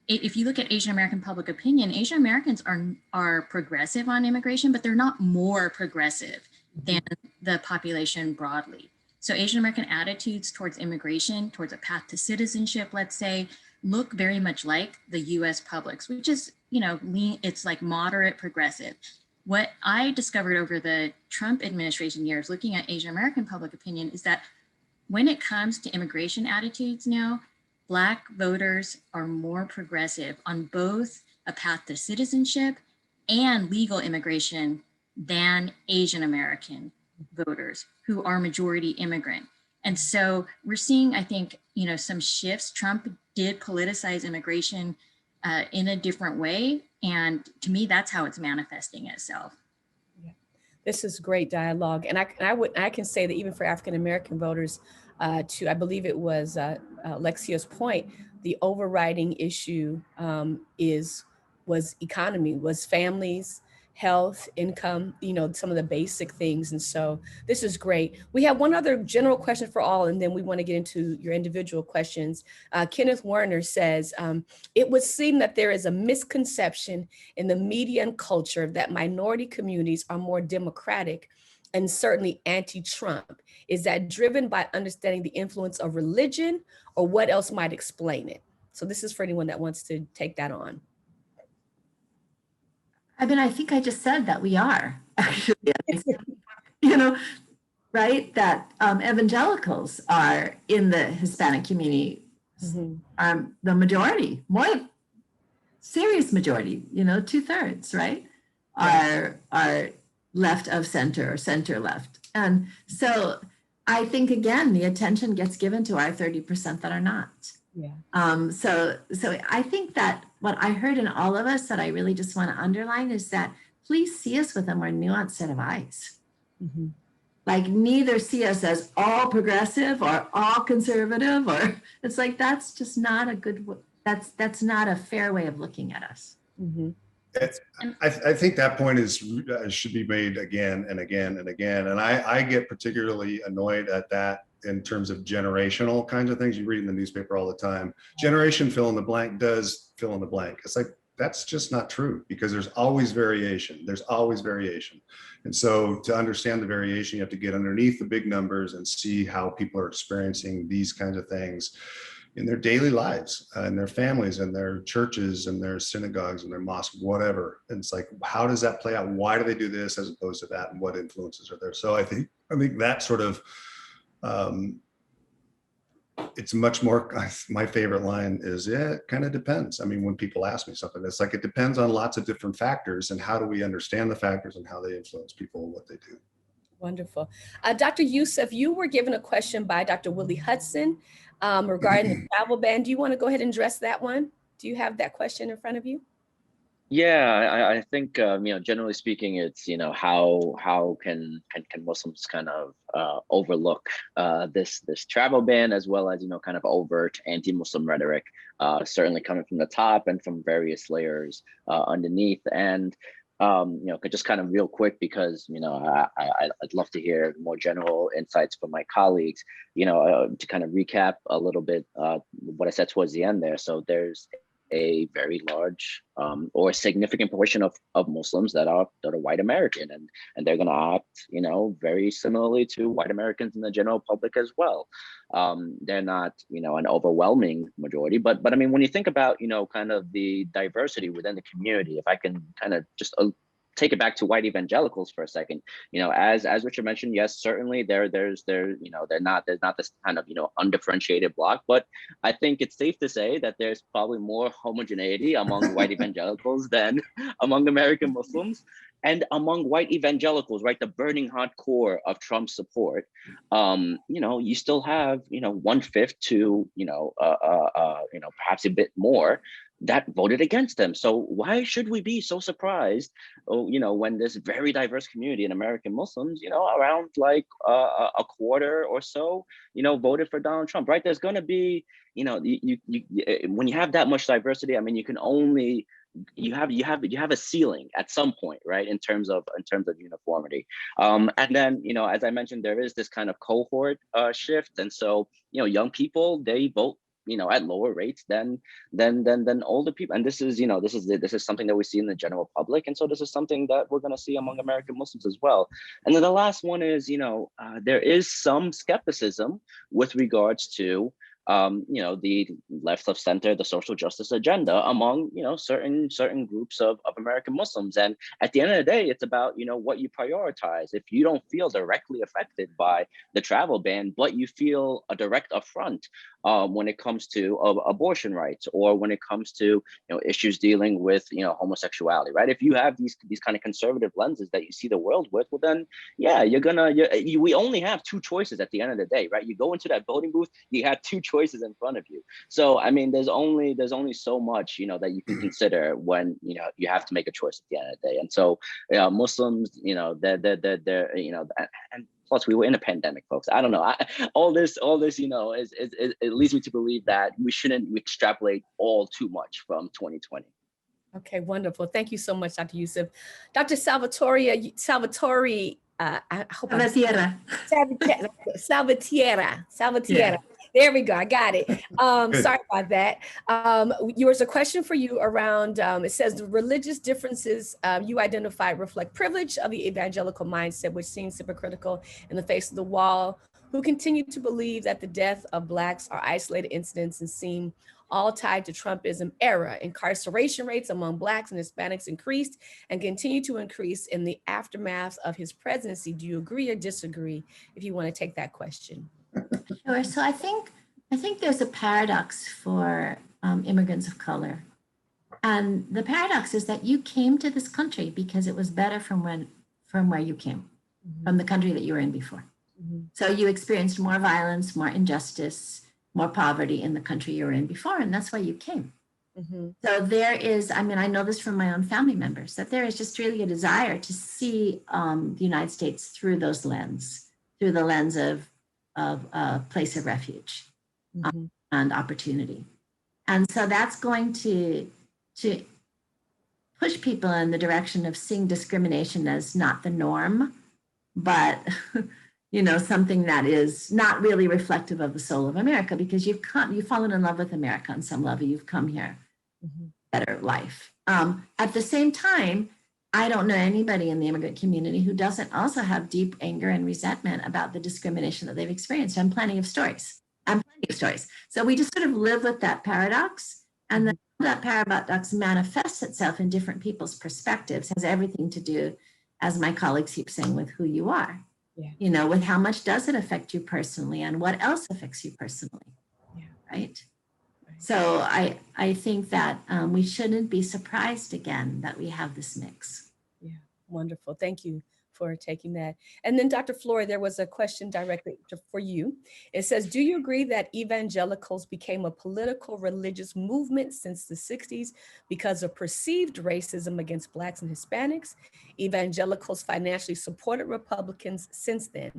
if you look at Asian American public opinion, Asian Americans are progressive on immigration, but they're not more progressive than the population broadly. So Asian American attitudes towards immigration, towards a path to citizenship, let's say, look very much like the US public's, which is, it's like moderate progressive. What I discovered over the Trump administration years, looking at Asian American public opinion, is that when it comes to immigration attitudes now, Black voters are more progressive on both a path to citizenship and legal immigration than Asian American voters who are majority immigrant. And so we're seeing, I think, some shifts. Trump did politicize immigration in a different way. And to me, that's how it's manifesting itself. Yeah. This is great dialogue. And I can say that even for African-American voters, I believe it was Lexia's point, the overriding issue was economy, was families, health, income, some of the basic things. And so this is great. We have one other general question for all, and then we want to get into your individual questions. Kenneth Werner says, it would seem that there is a misconception in the media and culture that minority communities are more democratic and certainly anti-Trump. Is that driven by understanding the influence of religion, or what else might explain it? So this is for anyone that wants to take that on. I think I just said that we are, actually, right? That evangelicals are in the Hispanic community, the majority, more. serious majority, 2/3, right, are left of center or center left. And so I think, again, the attention gets given to our 30% that are not. Yeah. So I think that what I heard in all of us that I really just want to underline is that please see us with a more nuanced set of eyes. Mm-hmm. Like, neither see us as all progressive or all conservative, or it's like, that's just not a good, that's not a fair way of looking at us. Mm-hmm. I think that point should be made again and again and again. And I get particularly annoyed at that in terms of generational kinds of things. You read in the newspaper all the time, generation fill in the blank does fill in the blank. It's like, that's just not true, because there's always variation. There's always variation. And so to understand the variation, you have to get underneath the big numbers and see how people are experiencing these kinds of things in their daily lives, and their families, and their churches, and their synagogues, and their mosques, whatever. And it's like, how does that play out? Why do they do this as opposed to that? And what influences are there? So I think that sort of, it's much more, my favorite line is, yeah, it kind of depends. I mean, when people ask me something, it's like, it depends on lots of different factors, and how do we understand the factors and how they influence people and what they do. Wonderful. Dr. Youssef, you were given a question by Dr. Willie Hudson regarding the travel ban. Do you want to go ahead and address that one? Do you have that question in front of you? Yeah, I think generally speaking, it's how can Muslims kind of overlook this travel ban, as well as kind of overt anti-Muslim rhetoric, certainly coming from the top and from various layers underneath. And just kind of real quick, because I'd love to hear more general insights from my colleagues. To kind of recap a little bit what I said towards the end there. So there's a very large or significant portion of Muslims that are white American, and they're going to act very similarly to white Americans in the general public as well. They're not an overwhelming majority, but I mean, when you think about kind of the diversity within the community, if I can kind of just take it back to white evangelicals for a second, as Richard mentioned, yes, certainly there's not this kind of undifferentiated block, but I think it's safe to say that there's probably more homogeneity among white evangelicals than among American Muslims. And among white evangelicals, right, the burning hot core of Trump's support, you still have 1/5 to perhaps a bit more that voted against them. So why should we be so surprised, when this very diverse community in American Muslims, around like a quarter or so, voted for Donald Trump, right? There's going to be, when you have that much diversity, I mean, you can only, you have a ceiling at some point, right, in terms of uniformity. And then as I mentioned, there is this kind of cohort shift, and so young people, they vote at lower rates than older people, and this is something that we see in the general public, and so this is something that we're going to see among American Muslims as well. And then the last one is there is some skepticism with regards to the left of center, the social justice agenda among certain groups of American Muslims. And at the end of the day, it's about what you prioritize. If you don't feel directly affected by the travel ban, but you feel a direct affront when it comes to abortion rights, or when it comes to issues dealing with homosexuality, right? If you have these kind of conservative lenses that you see the world with, well then yeah, we only have two choices at the end of the day, right? You go into that voting booth, you have two choices in front of you. So I mean, there's only so much that you can consider when you have to make a choice at the end of the day. And so Muslims, they're and plus we were in a pandemic, folks. I don't know. All this it leads me to believe that we shouldn't extrapolate all too much from 2020. Okay, wonderful. Thank you so much, Dr. Youssef. Dr. Salvatore, I hope Salvatierra. Yeah. There we go. I got it. Sorry about that. Yours a question for you around, it says the religious differences you identified reflect privilege of the evangelical mindset, which seems hypocritical in the face of the wall, who continue to believe that the death of Blacks are isolated incidents and seem all tied to Trumpism era. Incarceration rates among Blacks and Hispanics increased and continue to increase in the aftermath of his presidency. Do you agree or disagree, if you want to take that question? Sure. So I think there's a paradox for immigrants of color. And the paradox is that you came to this country because it was better from where you came, from the country that you were in before. So you experienced more violence, more injustice, more poverty in the country you were in before, and that's why you came. So there is, I mean, I know this from my own family members, that there is just really a desire to see the United States through those lens, through the lens of a place of refuge and opportunity. And so that's going to push people in the direction of seeing discrimination as not the norm, but you know, something that is not really reflective of the soul of America, because you've fallen in love with America on some level. You've come here, better life. At the same time, I don't know anybody in the immigrant community who doesn't also have deep anger and resentment about the discrimination that they've experienced, and plenty of stories. So we just sort of live with that paradox, and then that paradox manifests itself in different people's perspectives, has everything to do, as my colleagues keep saying, with who you are. You know, with how much does it affect you personally, and what else affects you personally, right? So I think that we shouldn't be surprised again that we have this mix. Yeah, wonderful. Thank you for taking that. And then Dr. Flory, there was a question directly for you. It says, do you agree that evangelicals became a political religious movement since the 60s because of perceived racism against Blacks and Hispanics? Evangelicals financially supported Republicans since then.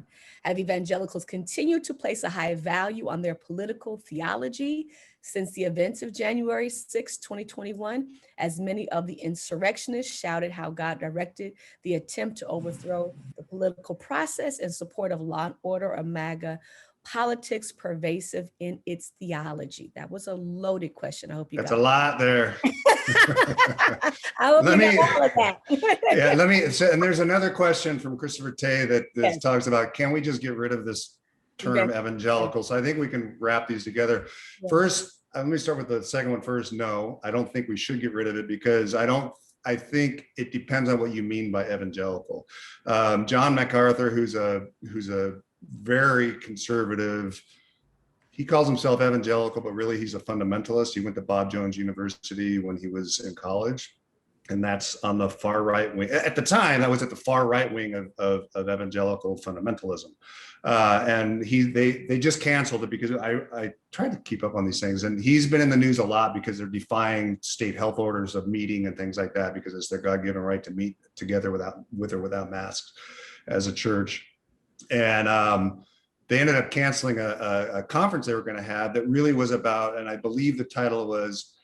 Have evangelicals continued to place a high value on their political theology since the events of January 6, 2021, as many of the insurrectionists shouted how God directed the attempt to overthrow the political process in support of law and order or MAGA politics pervasive in its theology? That was a loaded question. I hope you got it. That's a lot there. I hope you got all of that. Yeah, and there's another question from Christopher Tay that talks about, can we just get rid of this term evangelical? So I think we can wrap these together. First, let me start with the second one first. No, I don't think we should get rid of it, because I think it depends on what you mean by evangelical. John MacArthur, who's a very conservative, he calls himself evangelical, but really he's a fundamentalist. He went to Bob Jones University when he was in college, and that's on the far right wing. At the time, that was at the far right wing of evangelical fundamentalism. And they just canceled it because I tried to keep up on these things, and he's been in the news a lot because they're defying state health orders of meeting and things like that, because it's their God-given right to meet together with or without masks as a church. And they ended up canceling a conference they were going to have that really was about, and I believe the title was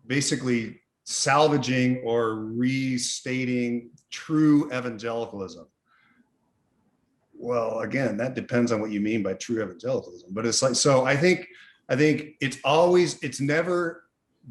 basically salvaging or restating true evangelicalism. Well, again, that depends on what you mean by true evangelicalism. But it's like, so I think it's never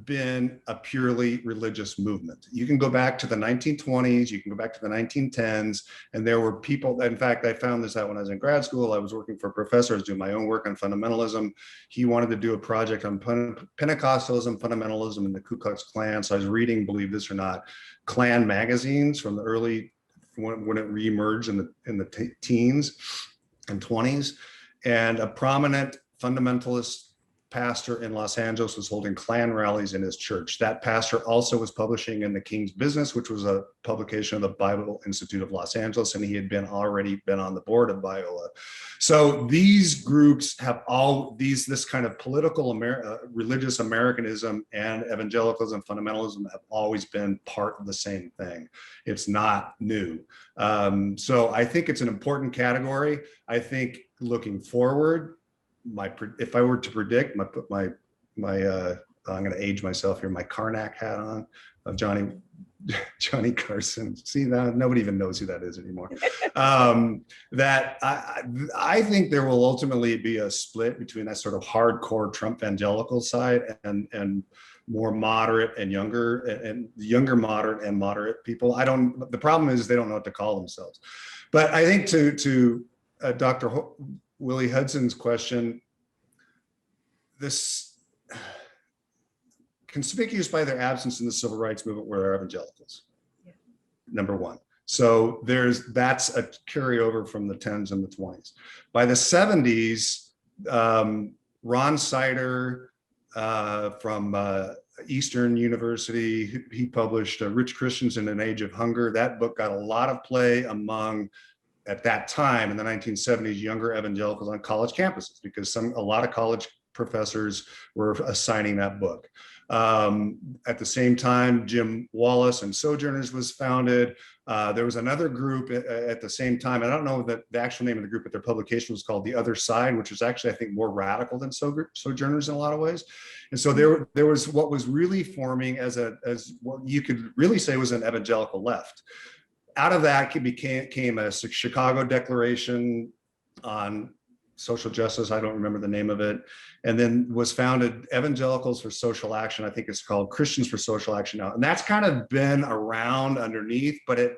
been a purely religious movement. You can go back to the 1920s, you can go back to the 1910s, and there were people, in fact, I found this out when I was in grad school. I was working for a professor, I was doing my own work on fundamentalism. He wanted to do a project on Pentecostalism, fundamentalism, and the Ku Klux Klan. So I was reading, believe this or not, Klan magazines from the early, when it reemerged in the teens and 20s. And a prominent fundamentalist pastor in Los Angeles was holding Klan rallies in his church. That pastor also was publishing in the King's Business, which was a publication of the Bible Institute of Los Angeles, and he had already been on the board of Biola. So these groups have this kind of political religious Americanism and evangelicalism, fundamentalism have always been part of the same thing. It's not new. So I think it's an important category. I think looking forward, if I were to predict, I'm going to age myself here, my Karnak hat on of Johnny Carson. See, that nobody even knows who that is anymore. That I think there will ultimately be a split between that sort of hardcore Trump evangelical side and more moderate and younger moderate and moderate people. The problem is they don't know what to call themselves. But I think to Dr. Willie Hudson's question, this conspicuous by their absence in the civil rights movement were evangelicals, number one. So that's a carryover from the 10s and the 20s. By the 70s, Ron Sider, from Eastern University. He published Rich Christians in an Age of Hunger. That book got a lot of play among, at that time in the 1970s, younger evangelicals on college campuses, because a lot of college professors were assigning that book. At the same time, Jim Wallace and Sojourners was founded. There was another group at the same time. I don't know the actual name of the group, but their publication was called The Other Side, which was actually, I think, more radical than Sojourners in a lot of ways. And so there was what was really forming as what you could really say was an evangelical left. Out of that came a Chicago Declaration on social justice. I don't remember the name of it. And then was founded Evangelicals for Social Action. I think it's called Christians for Social Action now. And that's kind of been around underneath, but it,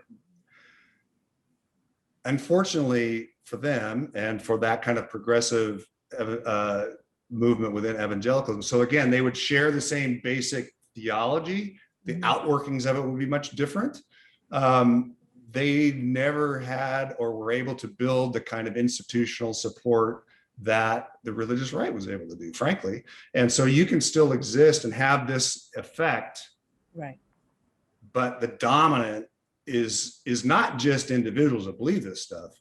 unfortunately for them and for that kind of progressive movement within evangelicalism. So again, they would share the same basic theology. The outworkings of it would be much different. They never had or were able to build the kind of institutional support that the religious right was able to do, frankly. And so you can still exist and have this effect, right? But the dominant is not just individuals that believe this stuff,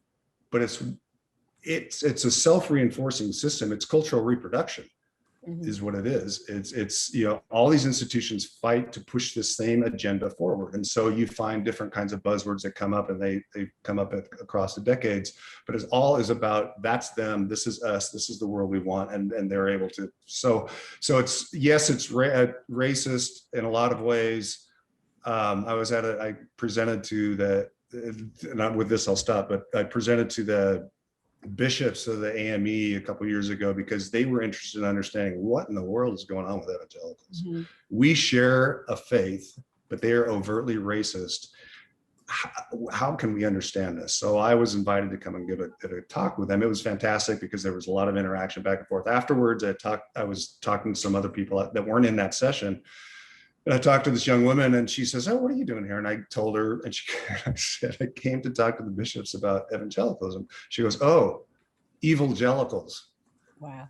but it's a self-reinforcing system. It's cultural reproduction. Is what it is. It's you know, all these institutions fight to push this same agenda forward, and so you find different kinds of buzzwords that come up, and they come up across the decades. But it's all is about, that's them, this is us, this is the world we want, and they're able to. So it's, yes, it's racist in a lot of ways. I presented to the, and with this I'll stop, but I presented to the bishops of the AME a couple of years ago, because they were interested in understanding what in the world is going on with evangelicals. We share a faith, but they are overtly racist. How can we understand this? So I was invited to come and give a talk with them. It was fantastic because there was a lot of interaction back and forth. Afterwards, I was talking to some other people that weren't in that session. And I talked to this young woman, and she says, "Oh, what are you doing here?" And I told her, and I said, "I came to talk to the bishops about evangelicalism." She goes, "Oh, evangelicals." Wow.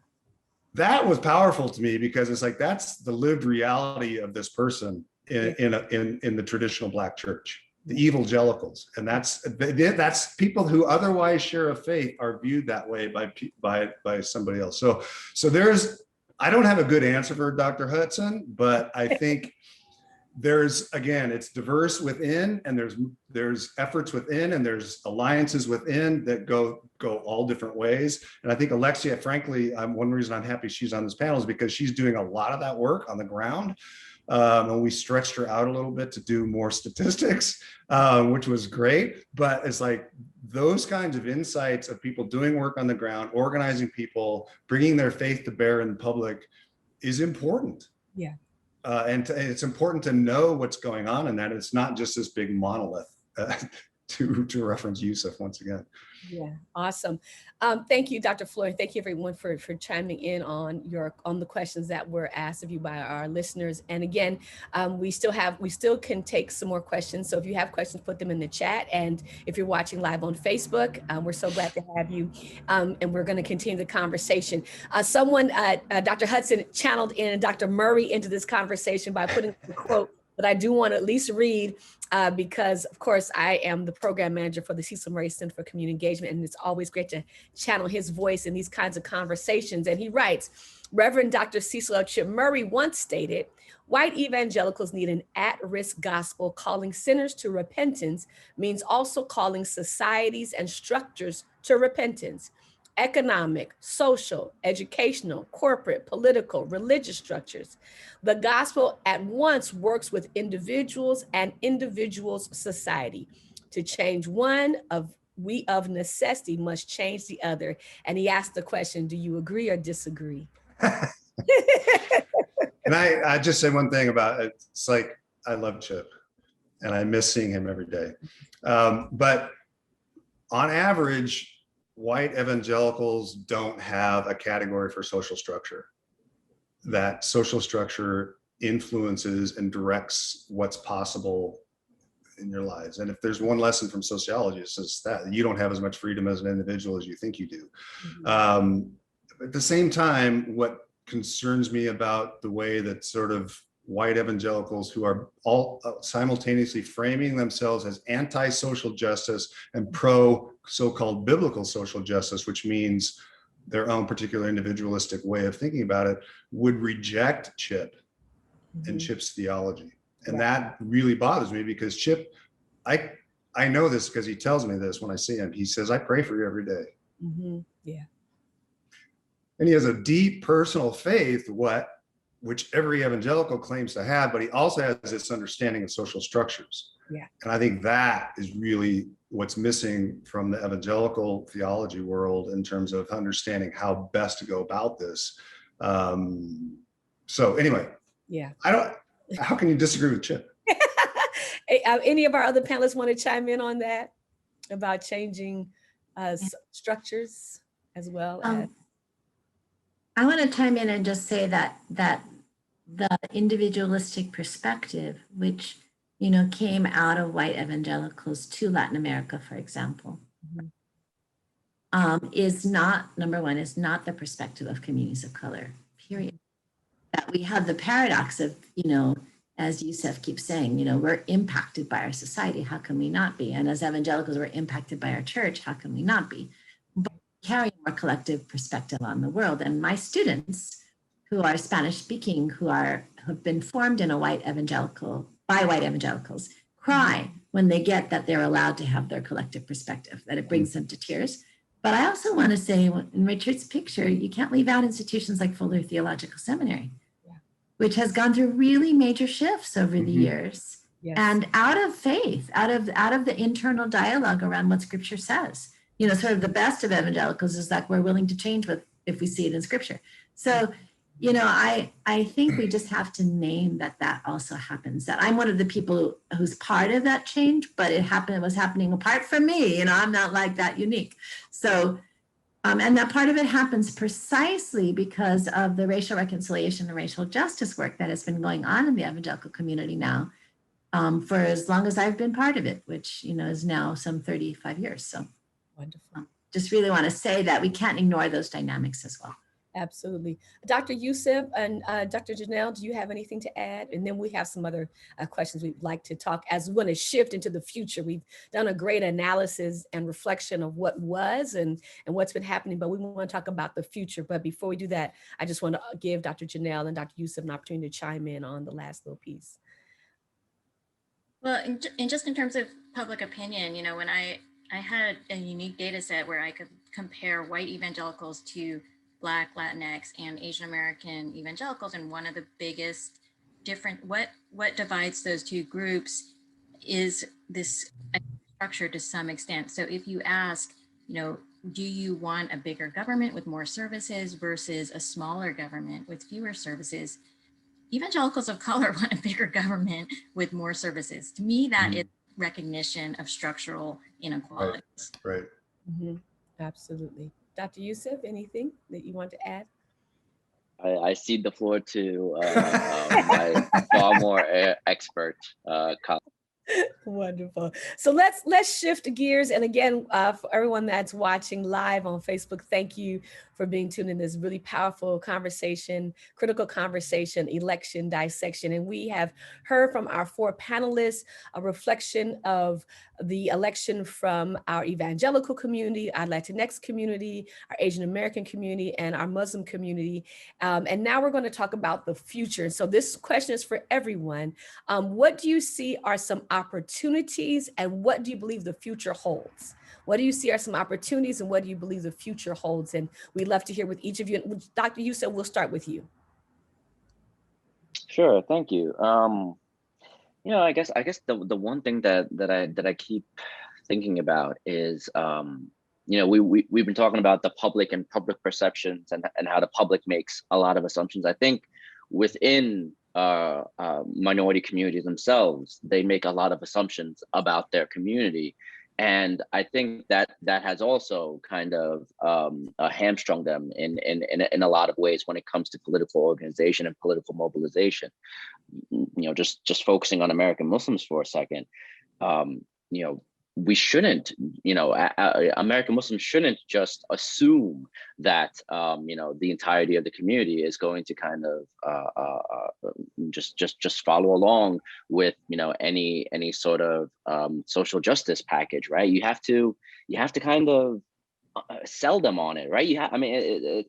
That was powerful to me, because it's like, that's the lived reality of this person in the traditional Black church, the evangelicals. And that's people who otherwise share a faith are viewed that way by somebody else. So I don't have a good answer for Dr. Hudson, but I think again, it's diverse within, and there's efforts within, and there's alliances within that go all different ways. And I think Alexia, frankly, one reason I'm happy she's on this panel is because she's doing a lot of that work on the ground. And we stretched her out a little bit to do more statistics, which was great. But it's like those kinds of insights of people doing work on the ground, organizing people, bringing their faith to bear in public is important. Yeah. And it's important to know what's going on in that. It's not just this big monolith, to reference Yusuf once again. Yeah, awesome. Thank you, Dr. Floyd. Thank you, everyone, for chiming in on the questions that were asked of you by our listeners. And again, we still can take some more questions. So if you have questions, put them in the chat. And if you're watching live on Facebook, we're so glad to have you. And we're going to continue the conversation. Dr. Hudson channeled in Dr. Murray into this conversation by putting the quote that I do want to at least read, because of course I am the program manager for the Cecil Murray Center for Community Engagement, and it's always great to channel his voice in these kinds of conversations. And he writes, Reverend Dr. Cecil Murray once stated, "White evangelicals need an at-risk gospel. Calling sinners to repentance means also calling societies and structures to repentance. Economic, social, educational, corporate, political, religious structures. The gospel at once works with individuals and individuals' society. To change one, we of necessity must change the other." And he asked the question, do you agree or disagree? And I just say one thing about it. It's like, I love Chip and I miss seeing him every day. But on average, white evangelicals don't have a category for social structure. That social structure influences and directs what's possible in your lives. And if there's one lesson from sociology, it's just that you don't have as much freedom as an individual as you think you do. At the same time, what concerns me about the way that sort of white evangelicals who are all simultaneously framing themselves as anti-social justice and pro so-called biblical social justice, which means their own particular individualistic way of thinking about it, would reject Chip and Chip's theology. And that really bothers me because Chip, I know this because he tells me this when I see him. He says, I pray for you every day. Yeah. And he has a deep personal faith, which every evangelical claims to have, but he also has this understanding of social structures. Yeah. And I think that is really what's missing from the evangelical theology world in terms of understanding how best to go about this. So anyway, yeah. How can you disagree with Chip? Any of our other panelists want to chime in on that about changing structures as well? I want to chime in and just say that the individualistic perspective, which came out of white evangelicals to Latin America, for example, is not, number one, is not the perspective of communities of color, period. That we have the paradox of, as Yusef keeps saying, we're impacted by our society. How can we not be? And as evangelicals, we're impacted by our church. How can we not be? But we carry a more collective perspective on the world. And my students who are Spanish speaking, who have been formed in by white evangelicals, cry when they get that they're allowed to have their collective perspective, that it brings them to tears. But I also want to say, in Richard's picture, you can't leave out institutions like Fuller Theological Seminary, which has gone through really major shifts over the years. Yes. And out of faith, out of the internal dialogue around what Scripture says. Sort of the best of evangelicals is that we're willing to change if we see it in Scripture. So, I think we just have to name that also happens. That I'm one of the people who's part of that change, but it was happening apart from me. I'm not like that unique. So, and that part of it happens precisely because of the racial reconciliation and racial justice work that has been going on in the evangelical community now for as long as I've been part of it, which, is now some 35 years. So wonderful. Just really want to say that we can't ignore those dynamics as well. Absolutely. Dr. Yusef and Dr. Janelle, do you have anything to add? And then we have some other questions we'd like to talk as we want to shift into the future. We've done a great analysis and reflection of what was and what's been happening, but we want to talk about the future. But before we do that, I just want to give Dr. Janelle and Dr. Yusef an opportunity to chime in on the last little piece. Well, and just in terms of public opinion, when I had a unique data set where I could compare white evangelicals to Black, Latinx, and Asian American evangelicals, and one of the biggest what divides those two groups is this structure to some extent. So if you ask, do you want a bigger government with more services versus a smaller government with fewer services? Evangelicals of color want a bigger government with more services. To me, that is recognition of structural inequalities. Right. Absolutely. Dr. Yusef, anything that you want to add? I cede the floor to my far more expert colleague. Wonderful. So let's shift gears. And again, for everyone that's watching live on Facebook, thank you for being tuned in this really powerful conversation, critical conversation, election dissection. And we have heard from our four panelists a reflection of the election from our evangelical community, our Latinx community, our Asian American community, and our Muslim community. And now we're going to talk about the future. So this question is for everyone. What do you see are some opportunities, and what do you believe the future holds? What do you see are some opportunities, and what do you believe the future holds? And we'd love to hear with each of you. Dr. Yusef, we'll start with you. Sure, thank you. I guess the one thing that I keep thinking about is we've been talking about the public and public perceptions and how the public makes a lot of assumptions. I think within minority communities themselves, they make a lot of assumptions about their community. And I think that has also kind of hamstrung them in a lot of ways when it comes to political organization and political mobilization. Just focusing on American Muslims for a second, we shouldn't, American Muslims shouldn't just assume that, the entirety of the community is going to kind of just follow along with, any sort of social justice package, right? You have to kind of sell them on it, right?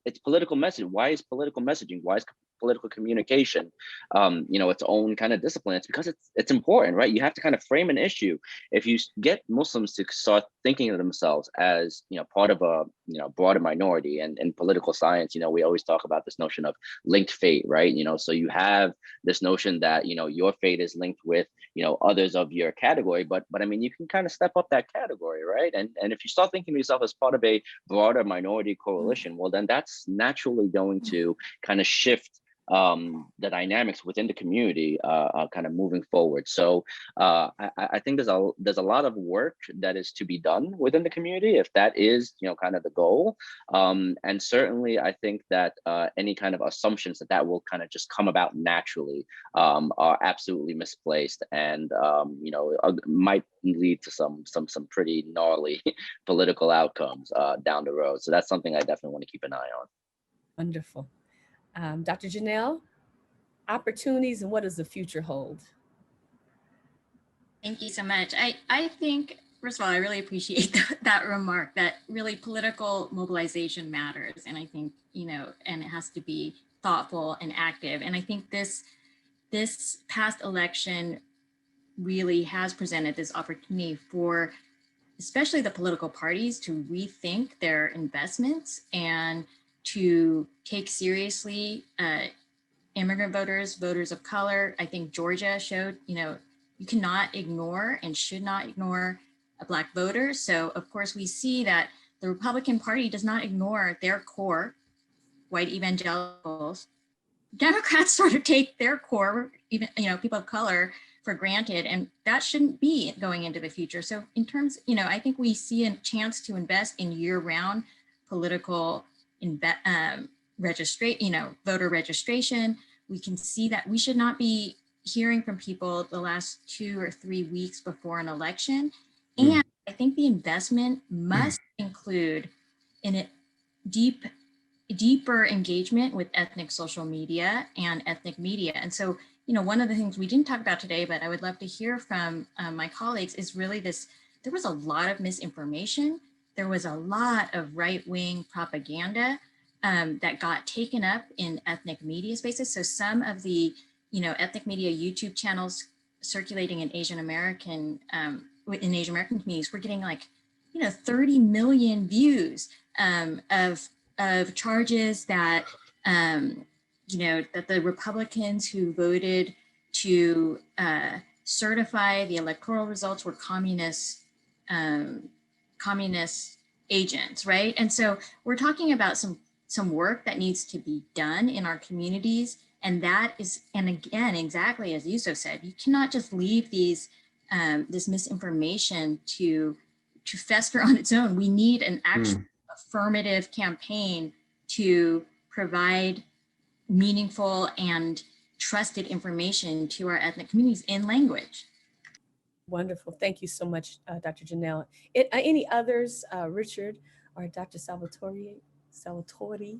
It's political messaging. Why is political messaging? Why is political communication, its own kind of discipline? It's because it's important, right? You have to kind of frame an issue. If you get Muslims to start thinking of themselves as, part of a, broader minority, and in political science, we always talk about this notion of linked fate, right? So you have this notion that, your fate is linked with, others of your category, but you can kind of step up that category, right? And if you start thinking of yourself as part of a broader minority coalition, well, then that's naturally going to kind of shift the dynamics within the community, kind of moving forward. So I think there's a lot of work that is to be done within the community, if that is, kind of the goal. And certainly I think that any kind of assumptions that will kind of just come about naturally are absolutely misplaced, and might lead to some pretty gnarly political outcomes down the road. So that's something I definitely want to keep an eye on. Wonderful. Dr. Janelle, opportunities and what does the future hold? Thank you so much. I think, first of all, I really appreciate that remark, that really political mobilization matters. And I think, and it has to be thoughtful and active. And I think this past election really has presented this opportunity for especially the political parties to rethink their investments and to take seriously immigrant voters, voters of color. I think Georgia showed, you cannot ignore and should not ignore a Black voter. So of course we see that the Republican Party does not ignore their core, white evangelicals. Democrats sort of take their core, even, people of color, for granted, and that shouldn't be going into the future. So in terms, I think we see a chance to invest in year-round political voter registration. We can see that we should not be hearing from people the last 2 or 3 weeks before an election. And I think the investment must include deeper engagement with ethnic social media and ethnic media. And so, one of the things we didn't talk about today, but I would love to hear from my colleagues, is really this: there was a lot of misinformation. There was a lot of right-wing propaganda that got taken up in ethnic media spaces. So some of the, ethnic media YouTube channels circulating in Asian American communities were getting 30 million views of charges that, that the Republicans who voted to certify the electoral results were communist agents, right? And so we're talking about some work that needs to be done in our communities. And that is, and again, exactly as Yusuf said, you cannot just leave this misinformation to fester on its own. We need an actual affirmative campaign to provide meaningful and trusted information to our ethnic communities in language. Wonderful. Thank you so much, Dr. Janelle. Any others, Richard or Dr. Salvatore? Salvatore.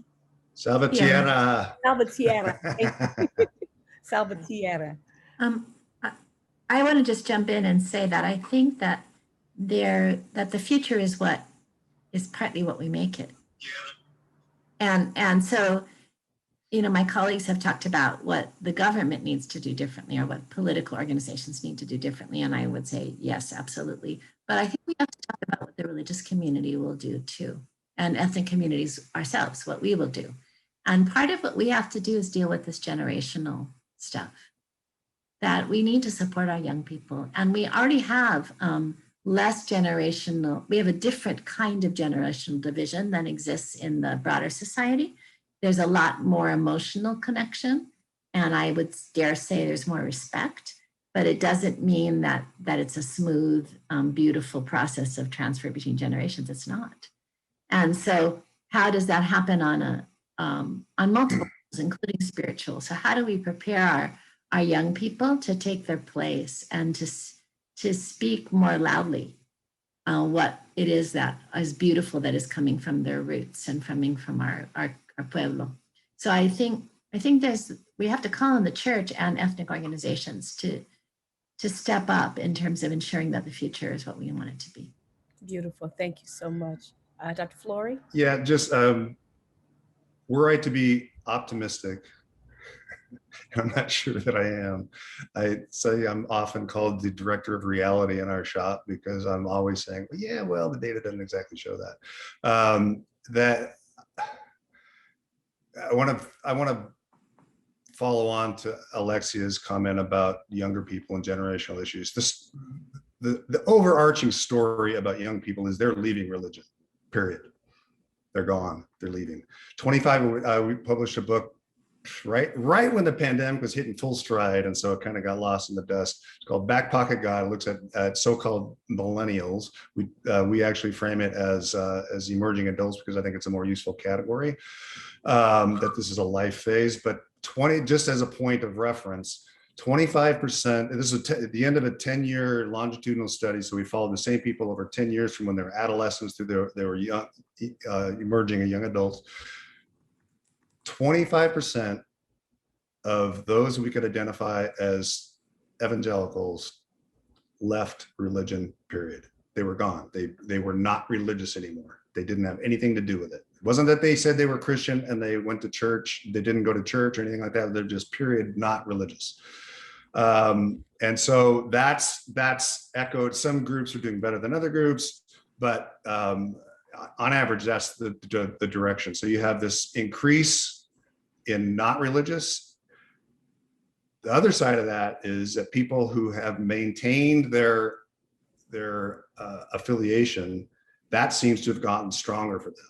I want to just jump in and say that I think that the future is partly what we make it. And so, my colleagues have talked about what the government needs to do differently, or what political organizations need to do differently. And I would say, yes, absolutely. But I think we have to talk about what the religious community will do too, and ethnic communities ourselves, what we will do. And part of what we have to do is deal with this generational stuff, that we need to support our young people. And we already have less generational, we have a different kind of generational division than exists in the broader society. There's a lot more emotional connection, and I would dare say there's more respect, but it doesn't mean that it's a smooth, beautiful process of transfer between generations. It's not. And so how does that happen on multiple levels, including spiritual? So how do we prepare our young people to take their place and to speak more loudly what it is that is beautiful that is coming from their roots and coming from our pueblo. So I think we have to call on the church and ethnic organizations to step up in terms of ensuring that the future is what we want it to be. Beautiful. Thank you so much. Dr. Flory? Yeah, just were I to be optimistic, I'm not sure that I am. I say I'm often called the director of reality in our shop because I'm always saying, well, yeah, well, the data doesn't exactly show that. That I want to follow on to Alexia's comment about younger people and generational issues. The overarching story about young people is they're leaving religion, period. They're gone, they're leaving. 25, we published a book right when the pandemic was hitting full stride, and so it kind of got lost in the dust. It's called Back Pocket God. It looks at so-called millennials. We actually frame it as emerging adults because I think it's a more useful category. That this is a life phase, but just as a point of reference, 25%, this is at the end of a 10-year longitudinal study. So we followed the same people over 10 years from when they were adolescents through they were young, emerging and young adults. 25% of those we could identify as evangelicals left religion, period. They were gone. They were not religious anymore. They didn't have anything to do with it. It wasn't that they said they were Christian and they went to church. They didn't go to church or anything like that. They're just period, not religious. And so that's echoed. Some groups are doing better than other groups, but on average, that's the direction. So you have this increase in not religious. The other side of that is that people who have maintained their affiliation, that seems to have gotten stronger for them.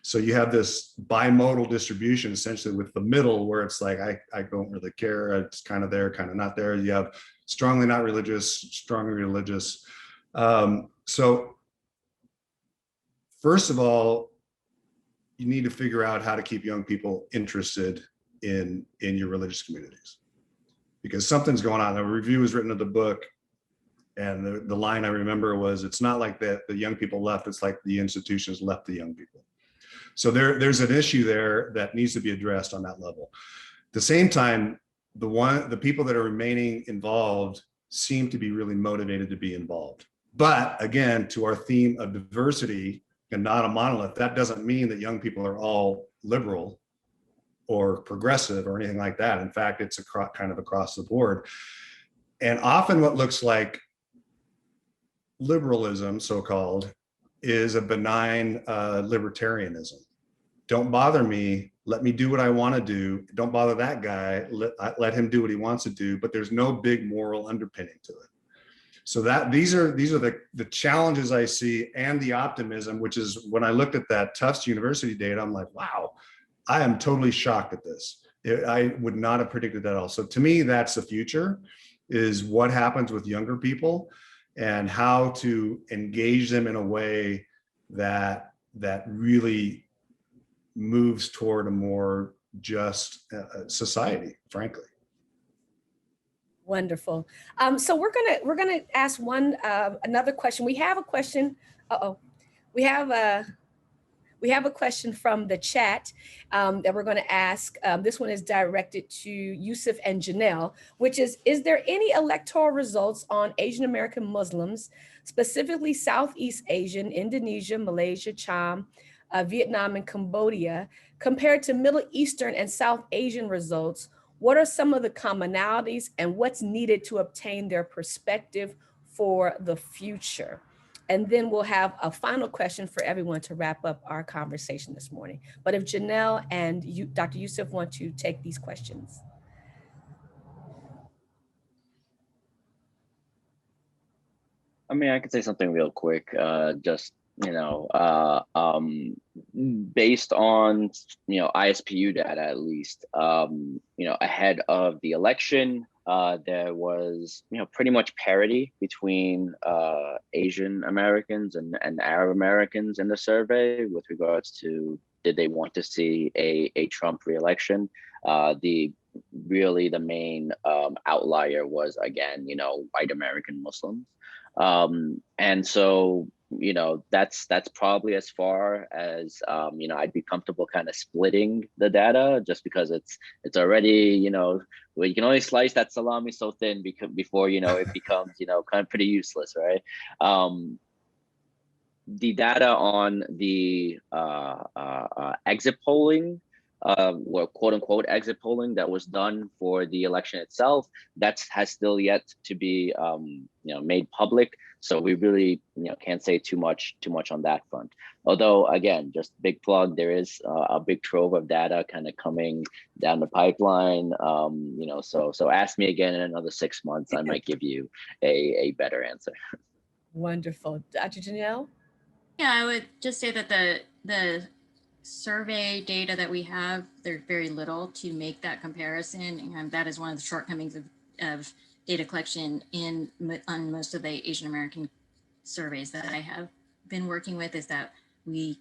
So you have this bimodal distribution essentially with the middle where it's like, I don't really care. It's kind of there, kind of not there. You have strongly not religious, strongly religious. So first of all, you need to figure out how to keep young people interested in your religious communities, because something's going on. A review was written of the book, and the line I remember was, it's not like the young people left, it's like the institutions left the young people. So there's an issue there that needs to be addressed on that level. At the same time, the people that are remaining involved seem to be really motivated to be involved. But again, to our theme of diversity and not a monolith, that doesn't mean that young people are all liberal or progressive or anything like that. In fact, it's kind of across the board. And often what looks like liberalism, so-called, is a benign libertarianism. Don't bother me, let me do what I want to do. Don't bother that guy, let him do what he wants to do, but there's no big moral underpinning to it. So these are the challenges I see, and the optimism, which is when I looked at that Tufts University data, I'm like, wow, I am totally shocked at this. I would not have predicted that at all. So to me, that's the future, is what happens with younger people and how to engage them in a way that really moves toward a more just society, frankly. Wonderful. So we're gonna ask another question. We have a question. We have a question from the chat that we're going to ask. This one is directed to Yusuf and Janelle, which is there any electoral results on Asian American Muslims, specifically Southeast Asian, Indonesia, Malaysia, Cham, Vietnam, and Cambodia, compared to Middle Eastern and South Asian results? What are some of the commonalities and what's needed to obtain their perspective for the future? And then we'll have a final question for everyone to wrap up our conversation this morning. But if Janelle and Dr. Yusuf want to take these questions. I mean, I could say something real quick, just, based on, ISPU data, at least, ahead of the election, there was, pretty much parity between Asian Americans and Arab Americans in the survey with regards to, did they want to see a Trump reelection? The main outlier was, again, white American Muslims. And so, you know, that's probably as far as you know, I'd be comfortable kind of splitting the data, just because it's already, you know, well, you can only slice that salami so thin before, you know, it becomes, you know, kind of pretty useless, right? The data on the exit polling, or quote unquote exit polling that was done for the election itself, has still yet to be you know, made public. So we really, you know, can't say too much on that front. Although, again, just big plug, there is a big trove of data kind of coming down the pipeline. You know, so ask me again in another 6 months, I might give you a better answer. Wonderful. Dr. Janelle? Yeah, I would just say that the survey data that we have, there's very little to make that comparison, and that is one of the shortcomings of data collection on most of the Asian American surveys that I have been working with, is that we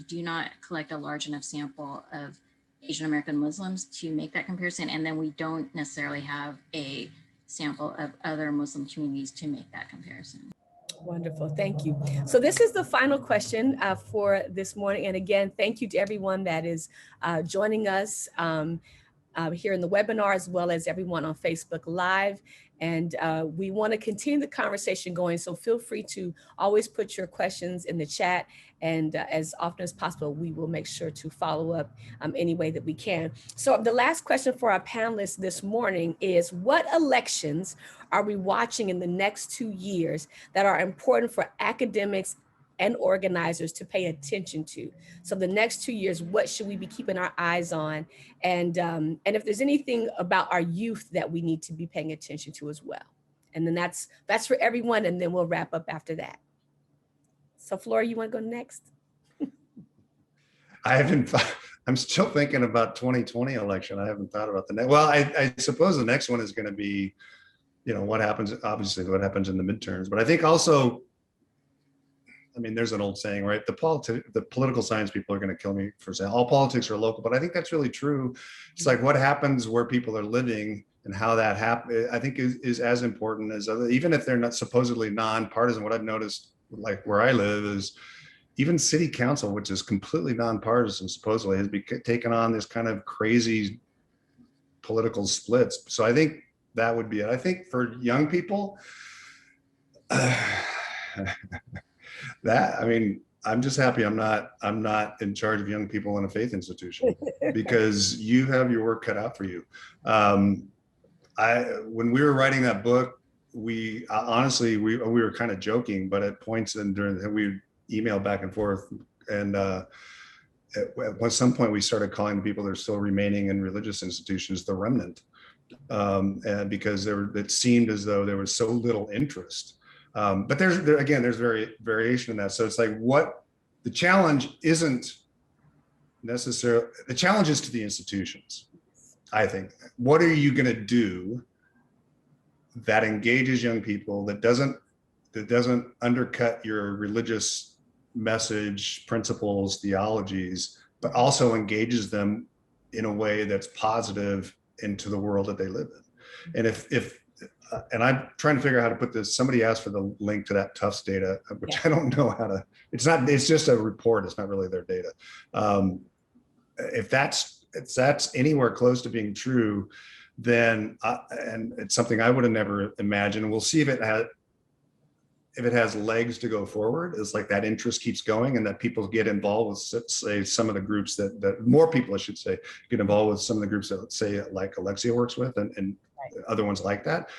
do not collect a large enough sample of Asian American Muslims to make that comparison, and then we don't necessarily have a sample of other Muslim communities to make that comparison. Wonderful. Thank you. So this is the final question for this morning. And again, thank you to everyone that is joining us here in the webinar, as well as everyone on Facebook Live. And we want to continue the conversation going. So feel free to always put your questions in the chat. And as often as possible, we will make sure to follow up any way that we can. So the last question for our panelists this morning is, what elections are we watching in the next 2 years that are important for academics and organizers to pay attention to? So the next 2 years, what should we be keeping our eyes on? And if there's anything about our youth that we need to be paying attention to as well. And then that's for everyone, and then we'll wrap up after that. So Flora, you want to go next? I'm still thinking about 2020 election. I haven't thought about the next. Well, I suppose the next one is going to be, you know, what happens, obviously what happens in the midterms. But I think also, I mean, there's an old saying, right? The political science people are going to kill me for saying all politics are local, but I think that's really true. It's like what happens where people are living and how that happens, I think is as important as other, even if they're not supposedly nonpartisan. What I've noticed, like where I live, is even city council, which is completely nonpartisan, supposedly has taken on this kind of crazy political splits. So I think that would be it. I think for young people, that, I mean, I'm just happy I'm not in charge of young people in a faith institution, because you have your work cut out for you. When we were writing that book, we honestly, we were kind of joking, but at points we emailed back and forth, and at some point we started calling the people that are still remaining in religious institutions the remnant, and because it seemed as though there was so little interest. But there's variation in that. So it's like, what the challenge isn't necessarily, the challenge is to the institutions, I think. What are you going to do that engages young people, that doesn't undercut your religious message, principles, theologies, but also engages them in a way that's positive into the world that they live in? And if and I'm trying to figure out how to put this. Somebody asked for the link to that Tufts data, which I don't know how to. It's just a report. It's not really their data. If that's anywhere close to being true, then and it's something I would have never imagined. We'll see if it has legs to go forward. It's like that interest keeps going, and that people get involved with, say, some of the groups that more people, I should say, get involved with some of the groups that, say, like Alexia works with, and other ones like that.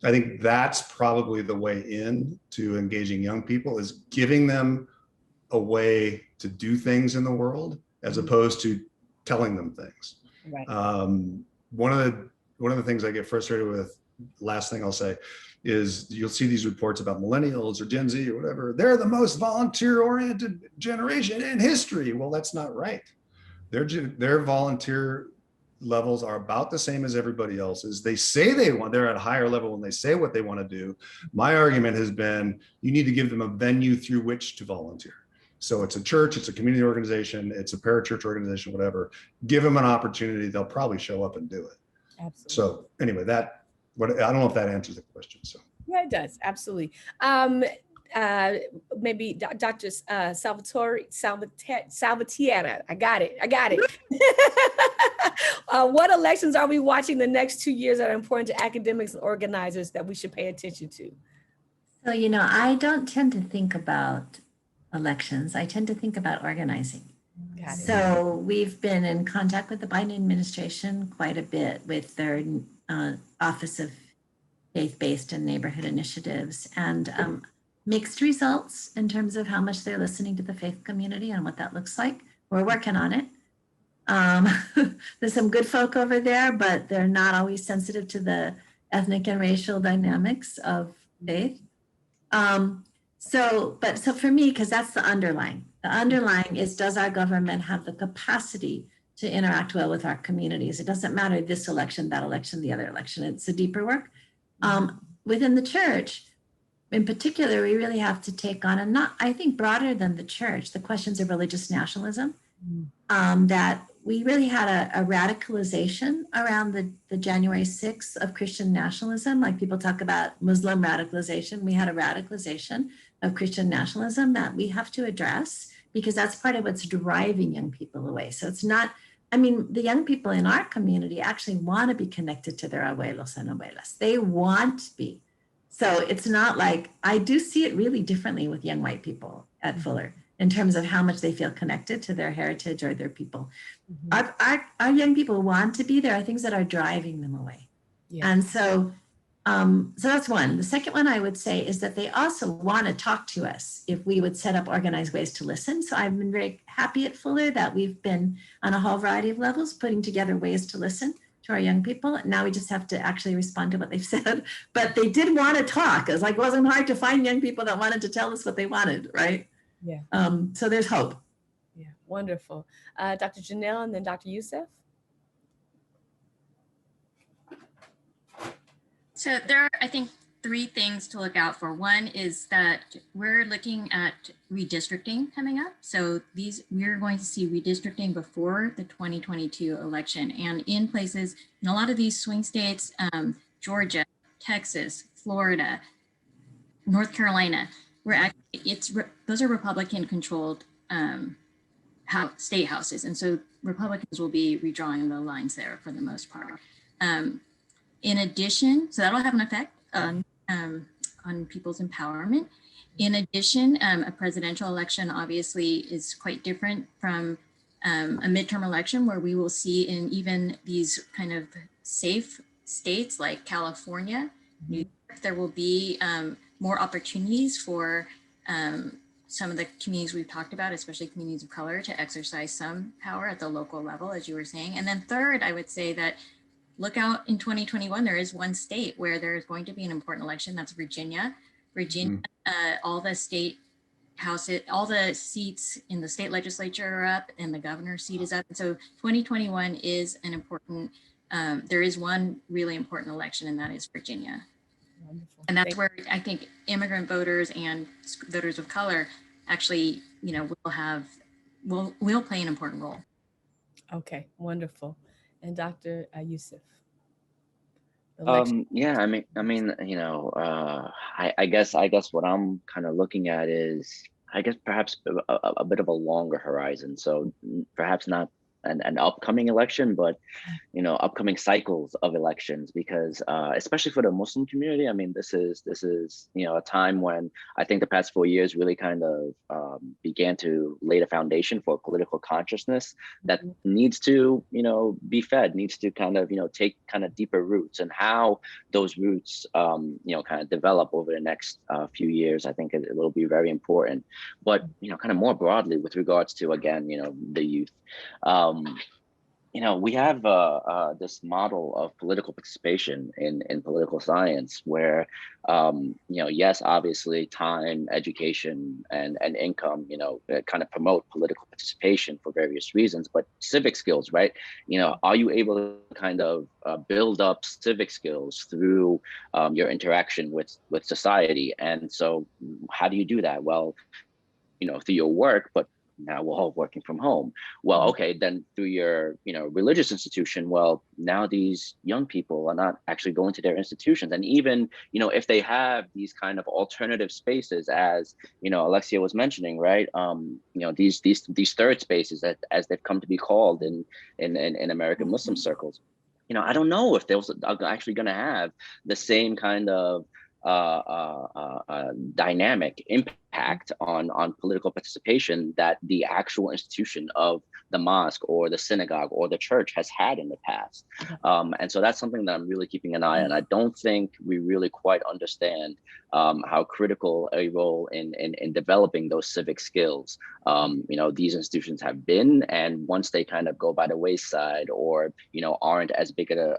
I think that's probably the way in to engaging young people, is giving them a way to do things in the world as opposed to telling them things. Right. One of the things I get frustrated with, last thing I'll say, is you'll see these reports about millennials or Gen Z or whatever. They're the most volunteer-oriented generation in history. Well, that's not right. Their volunteer levels are about the same as everybody else's. They say they're at a higher level when they say what they want to do. My argument has been, you need to give them a venue through which to volunteer. So it's a church, it's a community organization, it's a parachurch organization, whatever. Give them an opportunity, they'll probably show up and do it. Absolutely. So anyway, I don't know if that answers the question. So yeah, it does. Absolutely. maybe Dr. Salvatierra. I got it. What elections are we watching the next 2 years that are important to academics and organizers that we should pay attention to? So, you know, I don't tend to think about elections. I tend to think about organizing. So we've been in contact with the Biden administration quite a bit with their Office of Faith-Based and Neighborhood Initiatives, and mixed results in terms of how much they're listening to the faith community and what that looks like. We're working on it. There's some good folk over there, but they're not always sensitive to the ethnic and racial dynamics of faith. So for me, because that's the underlying is, does our government have the capacity to interact well with our communities? It doesn't matter this election, that election, the other election. It's a deeper work. Within the church, in particular, we really have to take on, and not, I think, broader than the church, the questions of religious nationalism, that we really had a radicalization around the January 6th of Christian nationalism. Like people talk about Muslim radicalization. We had a radicalization of Christian nationalism that we have to address, because that's part of what's driving young people away. So it's not, I mean, the young people in our community actually want to be connected to their abuelos and abuelas. They want to be. So it's not like, I do see it really differently with young white people at Fuller in terms of how much they feel connected to their heritage or their people. Our young people want to be. There are things that are driving them away. Yeah. And so that's one. The second one I would say is that they also want to talk to us if we would set up organized ways to listen. So I've been very happy at Fuller that we've been on a whole variety of levels putting together ways to listen to our young people. Now we just have to actually respond to what they've said. But they did want to talk. It's like, it wasn't hard to find young people that wanted to tell us what they wanted, right? Yeah. So there's hope. Yeah, wonderful. Dr. Janelle and then Dr. Youssef. So there are, I think, 3 things to look out for. One is that we're looking at redistricting coming up. So we're going to see redistricting before the 2022 election, and in places, in a lot of these swing states, Georgia, Texas, Florida, North Carolina, those are Republican controlled state houses. And so Republicans will be redrawing the lines there for the most part. In addition, so that'll have an effect on people's empowerment. In addition, a presidential election obviously is quite different from a midterm election, where we will see in even these kind of safe states like California, New York, there will be more opportunities for some of the communities we've talked about, especially communities of color, to exercise some power at the local level, as you were saying. And then third, I would say that look out in 2021, there is one state where there is going to be an important election. That's Virginia. All the state houses, all the seats in the state legislature are up and the governor's seat is up. And so 2021 is an important, there is one really important election, and that is Virginia. Wonderful. And that's where I think immigrant voters and voters of color actually, will play an important role. Okay, wonderful. And Dr. Youssef. Yeah, I guess what I'm kind of looking at is, I guess perhaps a bit of a longer horizon. So perhaps not an upcoming election, but upcoming cycles of elections, because especially for the Muslim community, I mean, this is a time when I think the past 4 years really kind of began to lay the foundation for political consciousness that needs to be fed, needs to kind of take kind of deeper roots, and how those roots kind of develop over the next few years, I think it will be very important. But kind of more broadly with regards to, again, the youth. We have this model of political participation in political science where, yes, obviously time, education, and income, kind of promote political participation for various reasons, but civic skills, right? Are you able to kind of build up civic skills through your interaction with society? And so how do you do that? Well, through your work, but now we're all working from home. Well, okay, then through your, religious institution, well, now these young people are not actually going to their institutions. And even, if they have these kind of alternative spaces, as, Alexia was mentioning, right? These third spaces, that as they've come to be called in American Muslim circles, I don't know if those are actually going to have the same kind of dynamic impact on political participation that the actual institution of the mosque or the synagogue or the church has had in the past. And so that's something that I'm really keeping an eye on. I don't think we really quite understand how critical a role in developing those civic skills these institutions have been, and once they kind of go by the wayside, or aren't as big of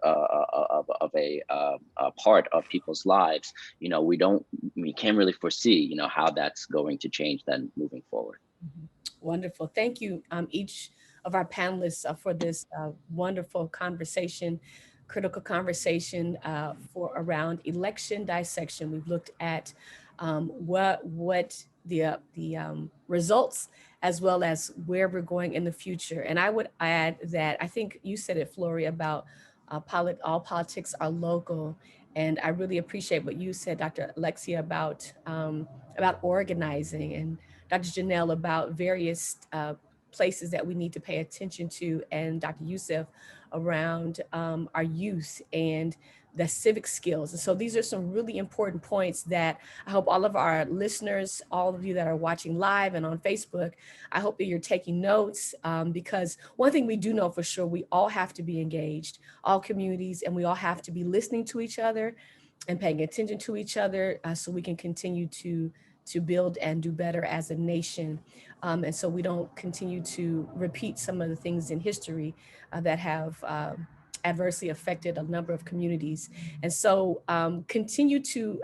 a part of people's lives, we can't really foresee how that's going to change then moving forward. Wonderful. Thank you, each of our panelists, for this wonderful conversation, critical conversation for around election dissection. We've looked at what the results, as well as where we're going in the future. And I would add that I think you said it, Flory, about all politics are local. And I really appreciate what you said, Dr. Alexia, about organizing, and Dr. Janelle about various places that we need to pay attention to, and Dr. Youssef around our youth and the civic skills. And so these are some really important points that I hope all of our listeners, all of you that are watching live and on Facebook, I hope that you're taking notes, because one thing we do know for sure, we all have to be engaged, all communities, and we all have to be listening to each other and paying attention to each other, so we can continue to build and do better as a nation. And so we don't continue to repeat some of the things in history that have adversely affected a number of communities. And so continue to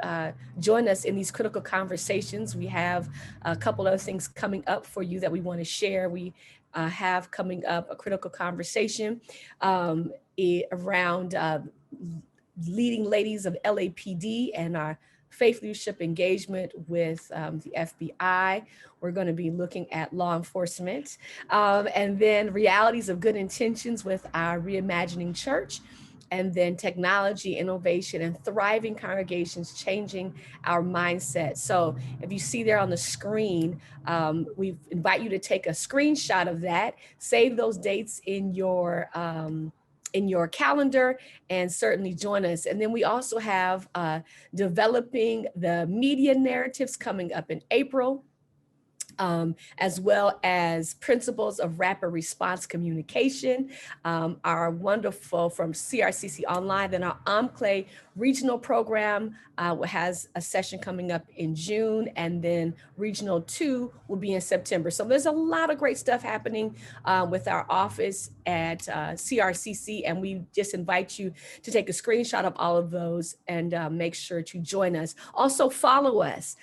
join us in these critical conversations. We have a couple other things coming up for you that we want to share. We have coming up a critical conversation around leading ladies of LAPD and our faith leadership engagement with the FBI. We're going to be looking at law enforcement, and then realities of good intentions with our reimagining church, and then technology, innovation, and thriving congregations changing our mindset. So if you see there on the screen, we invite you to take a screenshot of that, save those dates in your calendar, and certainly join us. And then we also have developing the media narratives coming up in April, as well as principles of rapid response communication, our wonderful from CRCC Online. Then our Enclave regional program has a session coming up in June, and then Regional 2 will be in September. So there's a lot of great stuff happening with our office at CRCC, and we just invite you to take a screenshot of all of those and make sure to join us. Also follow us.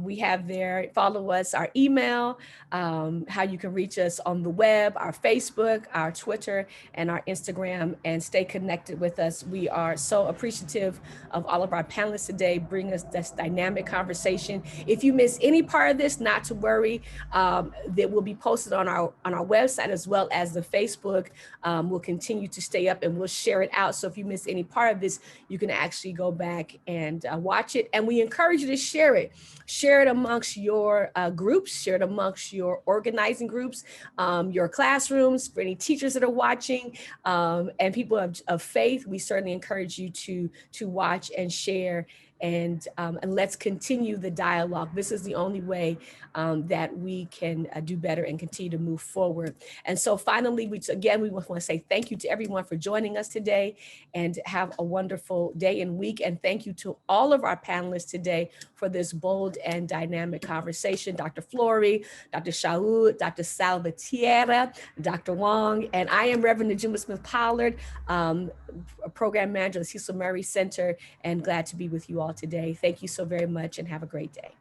We have there, follow us, our email, how you can reach us on the web, our Facebook, our Twitter, and our Instagram, and stay connected with us. We are so appreciative of all of our panelists today, bring us this dynamic conversation. If you miss any part of this, not to worry, that will be posted on our website, as well as the Facebook. We'll continue to stay up and we'll share it out. So if you miss any part of this, you can actually go back and watch it. And we encourage you to share it. Share it amongst your groups, share it amongst your organizing groups, your classrooms, for any teachers that are watching, and people of faith. We certainly encourage you to watch and share, and let's continue the dialogue. This is the only way that we can do better and continue to move forward. And so finally, we want to say thank you to everyone for joining us today, and have a wonderful day and week. And thank you to all of our panelists today for this bold and dynamic conversation. Dr. Flory, Dr. Shaud, Dr. Salvatierra, Dr. Wong, and I am Reverend Najuma Smith-Pollard, a program manager at the Cecil Murray Center, and glad to be with you all today. Thank you so very much, and have a great day.